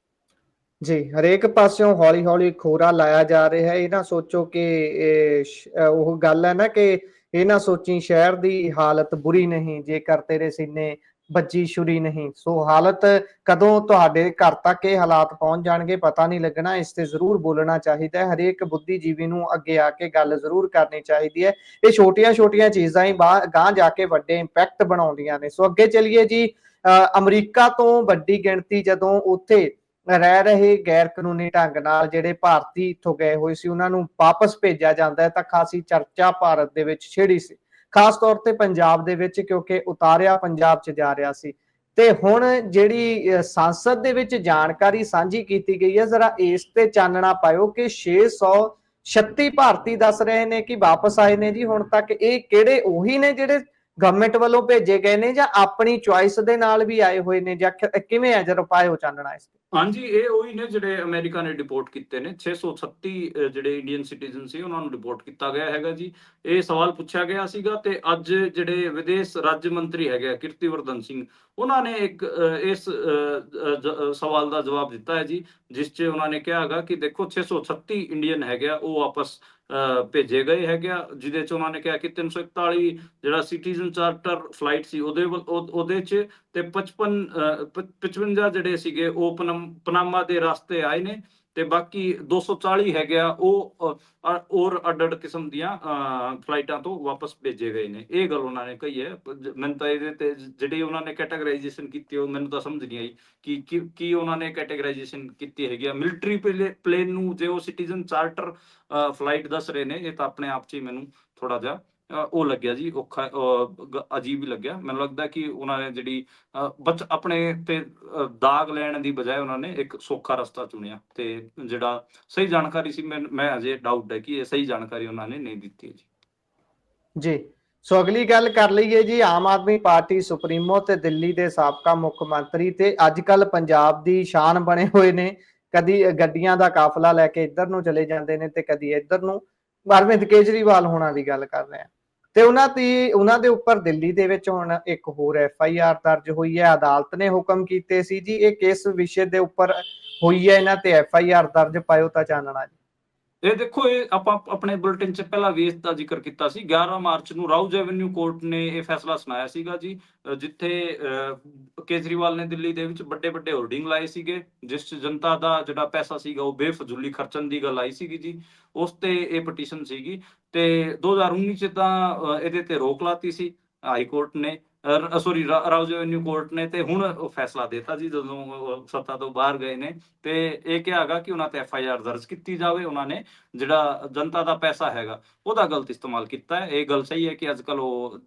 Speaker 1: ਜੀ। ਹਰੇਕ ਪਾਸਿਓਂ ਹੌਲੀ ਖੋਰਾ ਲਾਇਆ ਜਾ ਰਿਹਾ ਹੈ। ਇਹ ਨਾ ਸੋਚੋ ਕਿ ਉਹ ਗੱਲ ਹੈ ਨਾ, ਕਿ ਇਹ ਨਾ ਸੋਚੀ ਸ਼ਹਿਰ ਦੀ ਹਾਲਤ ਬੁਰੀ ਨਹੀਂ, ਜੇਕਰ ਤੇਰੇ ਸੀਨੇ ਵੱਜੀ ਛੁਰੀ ਨਹੀਂ। ਸੋ ਹਾਲਤ ਕਦੋਂ ਤੁਹਾਡੇ ਘਰ ਤੱਕ ਇਹ ਹਾਲਾਤ ਪਹੁੰਚ ਜਾਣਗੇ ਪਤਾ ਨਹੀਂ ਲੱਗਣਾ। ਇਸ ਤੇ ਜ਼ਰੂਰ ਬੋਲਣਾ ਚਾਹੀਦਾ ਹੈ। ਹਰੇਕ ਬੁੱਧੀਜੀਵੀ ਨੂੰ ਅੱਗੇ ਆ ਕੇ ਗੱਲ ਜ਼ਰੂਰ ਕਰਨੀ ਚਾਹੀਦੀ ਹੈ। ਇਹ ਛੋਟੀਆਂ-ਛੋਟੀਆਂ ਚੀਜ਼ਾਂ ਹੀ ਗਾਂਹ ਜਾ ਕੇ ਵੱਡੇ ਇੰਪੈਕਟ ਬਣਾਉਂਦੀਆਂ ਨੇ। ਸੋ ਅੱਗੇ ਚੱਲੀਏ ਜੀ। ਅਮਰੀਕਾ ਤੋਂ ਵੱਡੀ ਗਿਣਤੀ ਜਦੋਂ ਉੱਥੇ ਰਹਿ ਰਹੇ ਗੈਰ ਕਾਨੂੰਨੀ ਢੰਗ ਨਾਲ ਜਿਹੜੇ ਭਾਰਤੀ ਇੱਥੋਂ ਗਏ ਹੋਏ ਸੀ ਉਹਨਾਂ ਨੂੰ ਵਾਪਸ ਭੇਜਿਆ ਜਾਂਦਾ ਹੈ ਤਾਂ ਖਾਸੀ ਚਰਚਾ ਭਾਰਤ ਦੇ ਵਿੱਚ ਛਿੜੀ ਸੀ। ਖਾਸ ਤੌਰ ਤੇ ਪੰਜਾਬ ਦੇ ਵਿੱਚ, ਕਿਉਂਕਿ ਉਤਾਰਿਆ ਪੰਜਾਬ 'ਚ ਜਾ ਰਿਹਾ ਸੀ। ਤੇ ਹੁਣ ਜਿਹੜੀ ਸੰਸਦ ਦੇ ਵਿੱਚ ਜਾਣਕਾਰੀ ਸਾਂਝੀ ਕੀਤੀ ਗਈ ਹੈ, ਜ਼ਰਾ ਇਸ ਤੇ ਚਾਨਣਾ ਪਾਇਓ ਕਿ 636 ਭਾਰਤੀ ਦੱਸ ਰਹੇ ਨੇ ਕਿ ਵਾਪਸ ਆਏ ਨੇ ਜੀ ਹੁਣ ਤੱਕ। ਇਹ ਕਿਹੜੇ ਉਹੀ ਨੇ ਜਿਹੜੇ ਗਵਰਨਮੈਂਟ ਵੱਲੋਂ ਭੇਜੇ ਗਏ ਨੇ ਜਾਂ ਆਪਣੀ ਚੁਆਇਸ ਦੇ ਨਾਲ ਵੀ ਆਏ ਹੋਏ ਨੇ, ਜਾਂ ਕਿਵੇਂ ਹੈ? ਜਰਾ ਪਾਇਓ ਚਾਨਣਾ ਇਸ ਤੇ।
Speaker 2: ਹਾਂਜੀ, ਇਹ ਉਹੀ ਨੇ ਜਿਹੜੇ ਅਮਰੀਕਾ ਨੇ ਡਿਪੋਰਟ ਕੀਤੇ ਨੇ। 636 ਜਿਹੜੇ ਇੰਡੀਅਨ ਸਿਟੀਜ਼ਨ ਸੀ ਉਹਨਾਂ ਨੂੰ ਡਿਪੋਰਟ ਕੀਤਾ ਗਿਆ ਹੈਗਾ ਜੀ। ਇਹ ਸਵਾਲ ਪੁੱਛਿਆ ਗਿਆ ਸੀਗਾ ਤੇ ਅੱਜ ਜਿਹੜੇ ਵਿਦੇਸ਼ ਰਾਜ ਮੰਤਰੀ ਹੈਗੇ ਆ ਕੀਰਤੀਵਰਧਨ ਸਿੰਘ, ਉਹਨਾਂ ਨੇ ਇੱਕ ਇਸ ਸਵਾਲ ਦਾ ਜਵਾਬ ਦਿੱਤਾ ਹੈ ਜੀ, ਜਿਸ 'ਚ ਉਹਨਾਂ ਨੇ ਕਿਹਾ ਹੈਗਾ ਕਿ ਦੇਖੋ 636 ਇੰਡੀਅਨ ਹੈਗੇ ਆ ਉਹ ਵਾਪਸ ਭੇਜੇ ਗਏ ਹੈਗੇ ਆ, ਜਿਹਦੇ 'ਚ ਉਹਨਾਂ ਨੇ ਕਿਹਾ ਕਿ 341 ਜਿਹੜਾ ਸਿਟੀਜ਼ਨ ਚਾਰਟਰ ਫਲਾਈਟ ਸੀ ਉਹਦੇ 'ਚ ਤੇ 55 ਜਿਹੜੇ ਸੀਗੇ ਉਹ ਪਨਾਮਾ ਦੇ ਰਸਤੇ ਆਏ ਨੇ ਤੇ ਬਾਕੀ 240 ਹੈਗੇ ਆ ਉਹ ਔਰ ਅੱਡ-ਅੱਡ ਕਿਸਮ ਦੀਆਂ ਫਲਾਈਟਾਂ ਤੋਂ ਵਾਪਸ ਭੇਜੇ ਗਏ ਨੇ। ਇਹ ਗੱਲ ਉਹਨਾਂ ਨੇ ਕਹੀ ਹੈ। ਮੈਨੂੰ ਤਾਂ ਇਹਦੇ ਤੇ ਜਿਹੜੀ ਉਹਨਾਂ ਨੇ ਕੈਟਾਗਰਾਈਜੇਸ਼ਨ ਕੀਤੀ ਉਹ ਮੈਨੂੰ ਤਾਂ ਸਮਝ ਨਹੀਂ ਆਈ ਕਿ ਕੀ ਉਹਨਾਂ ਨੇ ਕੈਟਾਗਰਾਈਜੇਸ਼ਨ ਕੀਤੀ ਹੈਗੀ ਆ। ਮਿਲਟਰੀ ਪਲੇਨ ਨੂੰ ਜੇ ਉਹ ਸਿਟੀਜ਼ਨ ਚਾਰਟਰ ਫਲਾਈਟ ਦੱਸ ਰਹੇ ਨੇ, ਇਹ ਤਾਂ ਆਪਣੇ ਆਪ 'ਚ ਹੀ ਮੈਨੂੰ ਥੋੜਾ ਜਿਹਾ ਉਹ ਲੱਗਿਆ ਜੀ, ਔਖਾ ਅਜੀਬ ਹੀ ਲੱਗਿਆ। ਮੈਨੂੰ ਲੱਗਦਾ ਕਿ ਉਹਨਾਂ ਨੇ ਜਿਹੜੀ ਆਪਣੇ ਤੇ ਦਾਗ ਲੈਣ ਦੀ ਬਜਾਏ ਉਹਨਾਂ ਨੇ ਇੱਕ ਸੌਖਾ ਰਸਤਾ ਚੁਣਿਆ ਤੇ ਜਿਹੜਾ ਸਹੀ ਜਾਣਕਾਰੀ ਸੀ, ਮੈਂ ਅਜੇ ਡਾਊਟ ਹੈ ਕਿ ਇਹ ਸਹੀ ਜਾਣਕਾਰੀ ਉਹਨਾਂ ਨੇ ਨਹੀਂ ਦਿੱਤੀ ਜੀ।
Speaker 1: ਜੀ। ਸੋ ਅਗਲੀ ਗੱਲ ਕਰ ਲਈਏ ਜੀ। ਆਮ ਆਦਮੀ ਪਾਰਟੀ ਸੁਪਰੀਮੋ ਤੇ ਦਿੱਲੀ ਦੇ ਸਾਬਕਾ ਮੁੱਖ ਮੰਤਰੀ ਤੇ ਅੱਜ ਕੱਲ ਪੰਜਾਬ ਦੀ ਸ਼ਾਨ ਬਣੇ ਹੋਏ ਨੇ। ਕਦੀ ਗੱਡੀਆਂ ਦਾ ਕਾਫਲਾ ਲੈ ਕੇ ਇੱਧਰ ਨੂੰ ਚਲੇ ਜਾਂਦੇ ਨੇ ਤੇ ਕਦੀ ਇੱਧਰ ਨੂੰ। ਅਰਵਿੰਦ ਕੇਜਰੀਵਾਲ ਹੋਣਾ ਦੀ ਗੱਲ ਕਰ ਰਹੇ ਆ ਤੇ ਉਹਨਾਂ ਦੇ ਉੱਪਰ ਦਿੱਲੀ ਦੇ ਵਿੱਚ ਹੁਣ ਇੱਕ ਹੋਰ FIR ਦਰਜ ਹੋਈ ਹੈ। ਅਦਾਲਤ ਨੇ ਹੁਕਮ ਕੀਤੇ ਸੀ ਜੀ। ਇਹ ਕਿਸ ਵਿਸ਼ੇ ਦੇ ਉੱਪਰ ਹੋਈ ਹੈ ਇਹਨਾਂ ਤੇ FIR ਦਰਜ? ਪਾਇਓ ਤਾਂ ਚਾਨਣਾ ਜੀ।
Speaker 2: ਇਹ ਦੇਖੋ, ਇਹ ਆਪਾਂ ਆਪਣੇ ਬੁਲੇਟਿਨ 'ਚ ਪਹਿਲਾਂ ਵੀ ਇਸ ਦਾ ਜ਼ਿਕਰ ਕੀਤਾ ਸੀ। 11 ਮਾਰਚ ਨੂੰ ਰਾਉਜ਼ ਐਵਨਿਊ ਕੋਰਟ ਨੇ ਇਹ ਫੈਸਲਾ ਸੁਣਾਇਆ ਸੀਗਾ ਜੀ, ਜਿੱਥੇ ਕੇਜਰੀਵਾਲ ਨੇ ਦਿੱਲੀ ਦੇ ਵਿੱਚ ਵੱਡੇ ਹੋਰਡਿੰਗ ਲਾਏ ਸੀਗੇ, ਜਿਸ 'ਚ ਜਨਤਾ ਦਾ ਜਿਹੜਾ ਪੈਸਾ ਸੀਗਾ ਉਹ ਬੇਫਜ਼ੂਲੀ ਖਰਚਣ ਦੀ ਗੱਲ ਆਈ ਸੀਗੀ ਜੀ। ਉਸ ਤੇ ਇਹ ਪਟੀਸ਼ਨ ਸੀਗੀ ਤੇ 2019 'ਚ ਤਾਂ ਇਹਦੇ ਤੇ ਰੋਕ ਲਾਤੀ ਸੀ ਹਾਈ ਕੋਰਟ ਨੇ, ਸੌਰੀ ਰਾਉਜ਼ ਐਵਨਿਊ ਕੋਰਟ ਨੇ। ਤੇ ਹੁਣ ਉਹ ਫੈਸਲਾ ਦਿੱਤਾ ਜੀ ਜਦੋਂ ਸੱਤਾ ਤੋਂ ਬਾਹਰ ਗਏ ਨੇ ਤੇ ਇਹ ਕਿਹਾ ਹੈਗਾ ਕਿ ਉਹਨਾਂ ਤੇ FIR ਦਰਜ ਕੀਤੀ ਜਾਵੇ। ਉਹਨਾਂ ਨੇ ਜਿਹੜਾ ਜਨਤਾ ਦਾ ਪੈਸਾ ਹੈਗਾ ਉਹਦਾ ਗਲਤ ਇਸਤੇਮਾਲ ਕੀਤਾ ਹੈ। ਇਹ ਗੱਲ ਸਹੀ ਹੈ ਕਿ ਅੱਜ ਕੱਲ ਉਹ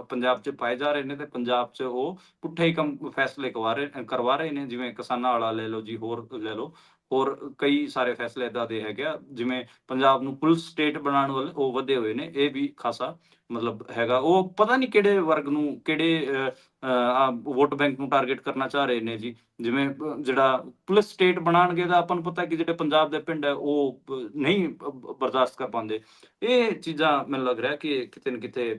Speaker 2: ਪੰਜਾਬ 'ਚ ਪਾਏ ਜਾ ਰਹੇ ਨੇ ਤੇ ਪੰਜਾਬ 'ਚ ਉਹ ਪੁੱਠੇ ਹੀ ਫੈਸਲੇ ਕਰਵਾ ਰਹੇ ਨੇ। ਜਿਵੇਂ ਕਿਸਾਨਾਂ ਵਾਲਾ ਲੈ ਲਓ ਜੀ, ਹੋਰ ਲੈ ਲਓ, ਹੋਰ ਕਈ ਸਾਰੇ ਫੈਸਲੇ ਏਦਾਂ ਦੇ ਹੈਗੇ ਆ। ਜਿਵੇਂ ਪੰਜਾਬ ਨੂੰ ਪੁਲਿਸ ਸਟੇਟ ਬਣਾਉਣ ਵਾਲੇ ਉਹ ਵਧੇ ਹੋਏ ਨੇ। ਇਹ ਵੀ ਖਾਸਾ ਮਤਲਬ ਹੈਗਾ। ਉਹ ਪਤਾ ਨਹੀਂ ਕਿਹੜੇ ਵਰਗ ਨੂੰ, ਕਿਹੜੇ ਵੋਟ ਬੈਂਕ ਨੂੰ ਟਾਰਗੇਟ ਕਰਨਾ ਚਾਹ ਰਹੇ ਨੇ ਜੀ। ਜਿਵੇਂ ਜਿਹੜਾ ਪੁਲਿਸ ਸਟੇਟ ਬਣਾਉਣਗੇ ਤਾਂ ਆਪਾਂ ਨੂੰ ਪਤਾ ਕਿ ਜਿਹੜੇ ਪੰਜਾਬ ਦੇ ਪਿੰਡ ਹੈ ਉਹ ਨਹੀਂ ਬਰਦਾਸ਼ਤ ਕਰ ਪਾਉਂਦੇ। ਇਹ ਚੀਜ਼ਾਂ ਮੈਨੂੰ ਲੱਗ ਰਿਹਾ ਕਿ ਕਿਤੇ ਨਾ ਕਿਤੇ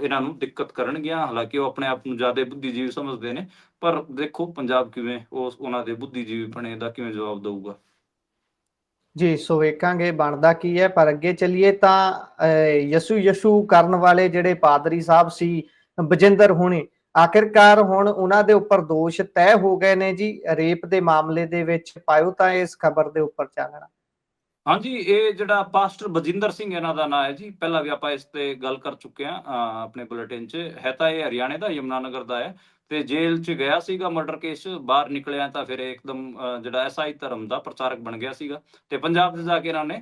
Speaker 2: ਇਹਨਾਂ ਨੂੰ ਦਿੱਕਤ ਕਰਨਗੀਆਂ। ਹਾਲਾਂਕਿ ਉਹ ਆਪਣੇ ਆਪ ਨੂੰ ਜ਼ਿਆਦਾ ਬੁੱਧੀਜੀਵੀ ਸਮਝਦੇ ਨੇ, ਪਰ ਦੇਖੋ ਪੰਜਾਬ ਕਿਵੇਂ ਉਹਨਾਂ ਦੇ ਬੁੱਧੀਜੀਵੀ ਬਣੇ ਦਾ ਕਿਵੇਂ ਜਵਾਬ ਦਊਗਾ।
Speaker 1: ਜੀ। ਸੋ ਵੇਖਾਂਗੇ ਬਣਦਾ ਕੀ ਹੈ। ਪਰ ਅੱਗੇ ਚੱਲੀਏ ਤਾਂ ਯਸੂ ਕਰਨ ਵਾਲੇ ਜਿਹੜੇ ਪਾਦਰੀ ਸਾਹਿਬ ਸੀ ਬਜਿੰਦਰ ਹੁਣੀ, ਆਖਿਰਕਾਰ ਹੁਣ ਉਹਨਾਂ ਦੇ ਉੱਪਰ ਦੋਸ਼ ਤੈਅ ਹੋ ਗਏ ਨੇ ਜੀ ਰੇਪ ਦੇ ਮਾਮਲੇ ਦੇ ਵਿੱਚ। ਪਾਇਓ ਤਾਂ ਇਸ ਖਬਰ ਦੇ ਉੱਪਰ ਚਾਨਣਾ।
Speaker 2: ਹਾਂਜੀ, ਇਹ ਜਿਹੜਾ ਪਾਸਟਰ ਬਜਿੰਦਰ ਸਿੰਘ ਇਹਨਾਂ ਦਾ ਨਾਂ ਹੈ ਜੀ, ਪਹਿਲਾਂ ਵੀ ਆਪਾਂ ਇਸ ਤੇ ਗੱਲ ਕਰ ਚੁੱਕੇ ਹਾਂ ਆਪਣੇ ਬੁਲੇਟਿਨ 'ਚ। ਹੈ ਤਾਂ ਇਹ ਹਰਿਆਣੇ ਦਾ, ਯਮੁਨਾਨਗਰ ਦਾ ਹੈ ਤੇ ਜੇਲ੍ਹ 'ਚ ਗਿਆ ਸੀਗਾ ਮਰਡਰ ਕੇਸ 'ਚ। ਬਾਹਰ ਨਿਕਲਿਆ ਤਾਂ ਫਿਰ ਇੱਕਦਮ ਜਿਹੜਾ ਈਸਾਈ ਧਰਮ ਦਾ ਪ੍ਰਚਾਰਕ ਬਣ ਗਿਆ ਸੀਗਾ ਤੇ ਪੰਜਾਬ 'ਚ ਜਾ ਕੇ ਇਹਨਾਂ ਨੇ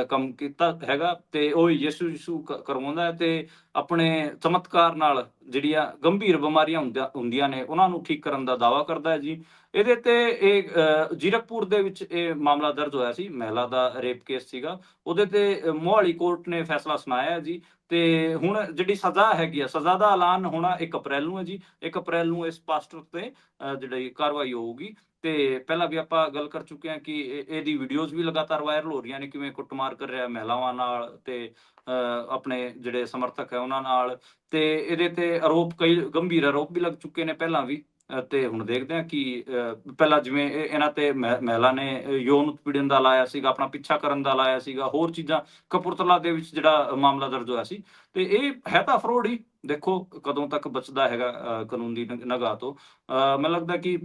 Speaker 2: ਕੰਮ ਕੀਤਾ ਹੈਗਾ ਤੇ ਉਹ ਯਿਸੂ ਕਰਵਾਉਂਦਾ ਹੈ ਤੇ ਆਪਣੇ ਚਮਤਕਾਰ ਨਾਲ ਜਿਹੜੀਆਂ ਗੰਭੀਰ ਬਿਮਾਰੀਆਂ ਹੁੰਦੀਆਂ ਨੇ ਉਹਨਾਂ ਨੂੰ ਠੀਕ ਕਰਨ ਦਾ ਦਾਅਵਾ ਕਰਦਾ ਹੈ ਜੀ। ਇਹਦੇ ਤੇ ਇਹ ਜ਼ੀਰਕਪੁਰ ਦੇ ਵਿੱਚ ਇਹ ਮਾਮਲਾ ਦਰਜ ਹੋਇਆ ਸੀ, ਮਹਿਲਾ ਦਾ ਰੇਪ ਕੇਸ ਸੀਗਾ। ਉਹਦੇ ਤੇ ਮੋਹਾਲੀ ਕੋਰਟ ਨੇ ਫੈਸਲਾ ਸੁਣਾਇਆ ਜੀ ਤੇ ਹੁਣ ਜਿਹੜੀ ਸਜ਼ਾ ਹੈਗੀ ਆ, ਸਜ਼ਾ ਦਾ ਐਲਾਨ ਹੋਣਾ 1 ਅਪ੍ਰੈਲ ਨੂੰ ਹੈ ਜੀ। 1 ਅਪ੍ਰੈਲ ਨੂੰ ਇਸ ਪਾਸਟਰ ਤੇ ਜਿਹੜੀ ਕਾਰਵਾਈ ਹੋਊਗੀ। ਤੇ ਪਹਿਲਾਂ ਵੀ ਆਪਾਂ ਗੱਲ ਕਰ ਚੁੱਕੇ ਹਾਂ ਕਿ ਇਹਦੀ ਵੀਡੀਓਜ਼ ਵੀ ਲਗਾਤਾਰ ਵਾਇਰਲ ਹੋ ਰਹੀਆਂ ਨੇ, ਕਿਵੇਂ ਕੁੱਟਮਾਰ ਕਰ ਰਿਹਾ ਮਹਿਲਾਵਾਂ ਨਾਲ ਤੇ ਆਪਣੇ ਜਿਹੜੇ ਸਮਰਥਕ ਹੈ ਉਹਨਾਂ ਨਾਲ। ਤੇ ਇਹਦੇ ਤੇ ਕਈ ਗੰਭੀਰ ਆਰੋਪ ਵੀ ਲੱਗ ਚੁੱਕੇ ਨੇ ਪਹਿਲਾਂ ਵੀ। ਤੇ ਹੁਣ ਦੇਖਦੇ ਹਾਂ ਕਿ ਪਹਿਲਾਂ ਜਿਵੇਂ ਇਹਨਾਂ ਤੇ ਮਹਿਲਾ ਨੇ ਯੋਨ ਉਤਪੀੜਨ ਦਾ ਲਾਇਆ ਸੀਗਾ, ਆਪਣਾ ਪਿੱਛਾ ਕਰਨ ਦਾ ਲਾਇਆ ਸੀਗਾ, ਹੋਰ ਚੀਜ਼ਾਂ। ਕਪੂਰਥਲਾ ਦੇ ਵਿੱਚ ਜਿਹੜਾ ਮਾਮਲਾ ਦਰਜ ਹੋਇਆ ਸੀ ਤੇ ਇਹ ਹੈ ਤਾਂ ਫਰੋਡ ਹੀ। ਦੇਖੋ ਕਦੋਂ ਤੱਕ ਬਚਦਾ ਹੈਗਾ ਕਾਨੂੰਨ ਦੀ ਨਿਗਾਹ ਤੋਂ। ਮੈਨੂੰ ਲੱਗਦਾ ਕਿ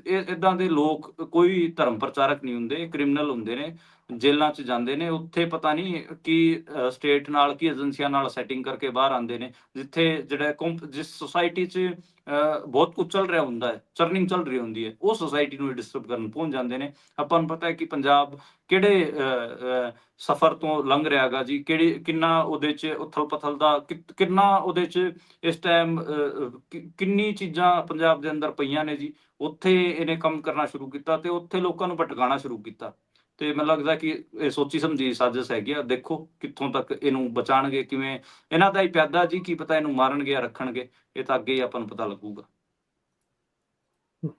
Speaker 2: ਏਦਾਂ ਦੇ ਲੋਕ ਕੋਈ ਧਰਮ ਪ੍ਰਚਾਰਕ ਨਹੀਂ ਹੁੰਦੇ, ਕ੍ਰਿਮੀਨਲ ਹੁੰਦੇ ਨੇ, ਜੇਲ੍ਹਾਂ 'ਚ ਜਾਂਦੇ ਨੇ, ਉੱਥੇ ਪਤਾ ਨਹੀਂ ਕੀ ਸਟੇਟ ਨਾਲ, ਕੀ ਏਜੰਸੀਆਂ ਨਾਲ ਸੈਟਿੰਗ ਕਰਕੇ ਬਾਹਰ ਆਉਂਦੇ ਨੇ, ਜਿੱਥੇ ਜਿਹੜਾ ਜਿਸ ਸੁਸਾਇਟੀ 'ਚ ਬਹੁਤ ਕੁਝ ਚੱਲ ਰਿਹਾ ਹੁੰਦਾ ਹੈ, ਚਰਨਿੰਗ ਚੱਲ ਰਹੀ ਹੁੰਦੀ ਹੈ, ਉਹ ਸੁਸਾਇਟੀ ਨੂੰ ਡਿਸਟਰਬ ਕਰਨ ਪਹੁੰਚ ਜਾਂਦੇ ਨੇ। ਆਪਾਂ ਨੂੰ ਪਤਾ ਹੈ ਕਿ ਪੰਜਾਬ ਕਿਹੜੇ ਸਫ਼ਰ ਤੋਂ ਲੰਘ ਰਿਹਾ ਹੈਗਾ ਜੀ, ਕਿੰਨਾ ਉਹਦੇ 'ਚ ਉਥਲ-ਪਥਲ ਦਾ ਕਿੰਨਾ ਉਹਦੇ 'ਚ ਇਸ ਟਾਈਮ ਕਿੰਨੀ ਚੀਜ਼ਾਂ ਪੰਜਾਬ ਦੇ ਅੰਦਰ ਪਈਆਂ ਨੇ ਜੀ। ਉੱਥੇ ਇਹਨੇ ਕੰਮ ਕਰਨਾ ਸ਼ੁਰੂ ਕੀਤਾ ਤੇ ਉੱਥੇ ਲੋਕਾਂ ਨੂੰ ਭਟਕਾਉਣਾ ਸ਼ੁਰੂ ਕੀਤਾ। ਤੇ ਮੈਨੂੰ ਲੱਗਦਾ ਕਿ ਇਹ ਸੋਚੀ ਸਮਝੀ ਸਾਜ਼ਿਸ਼ ਹੈਗੀ ਆ। ਦੇਖੋ ਕਿੱਥੋਂ ਤੱਕ ਇਹਨੂੰ ਬਚਾਉਣਗੇ, ਕਿਵੇਂ ਇਹਨਾਂ ਦਾ ਹੀ ਪਿਆਦਾ ਜੀ, ਕੀ ਪਤਾ ਇਹਨੂੰ ਮਾਰਨਗੇ ਜਾਂ ਰੱਖਣਗੇ, ਇਹ ਤਾਂ ਅੱਗੇ ਹੀ ਆਪਾਂ ਨੂੰ ਪਤਾ ਲੱਗੂਗਾ।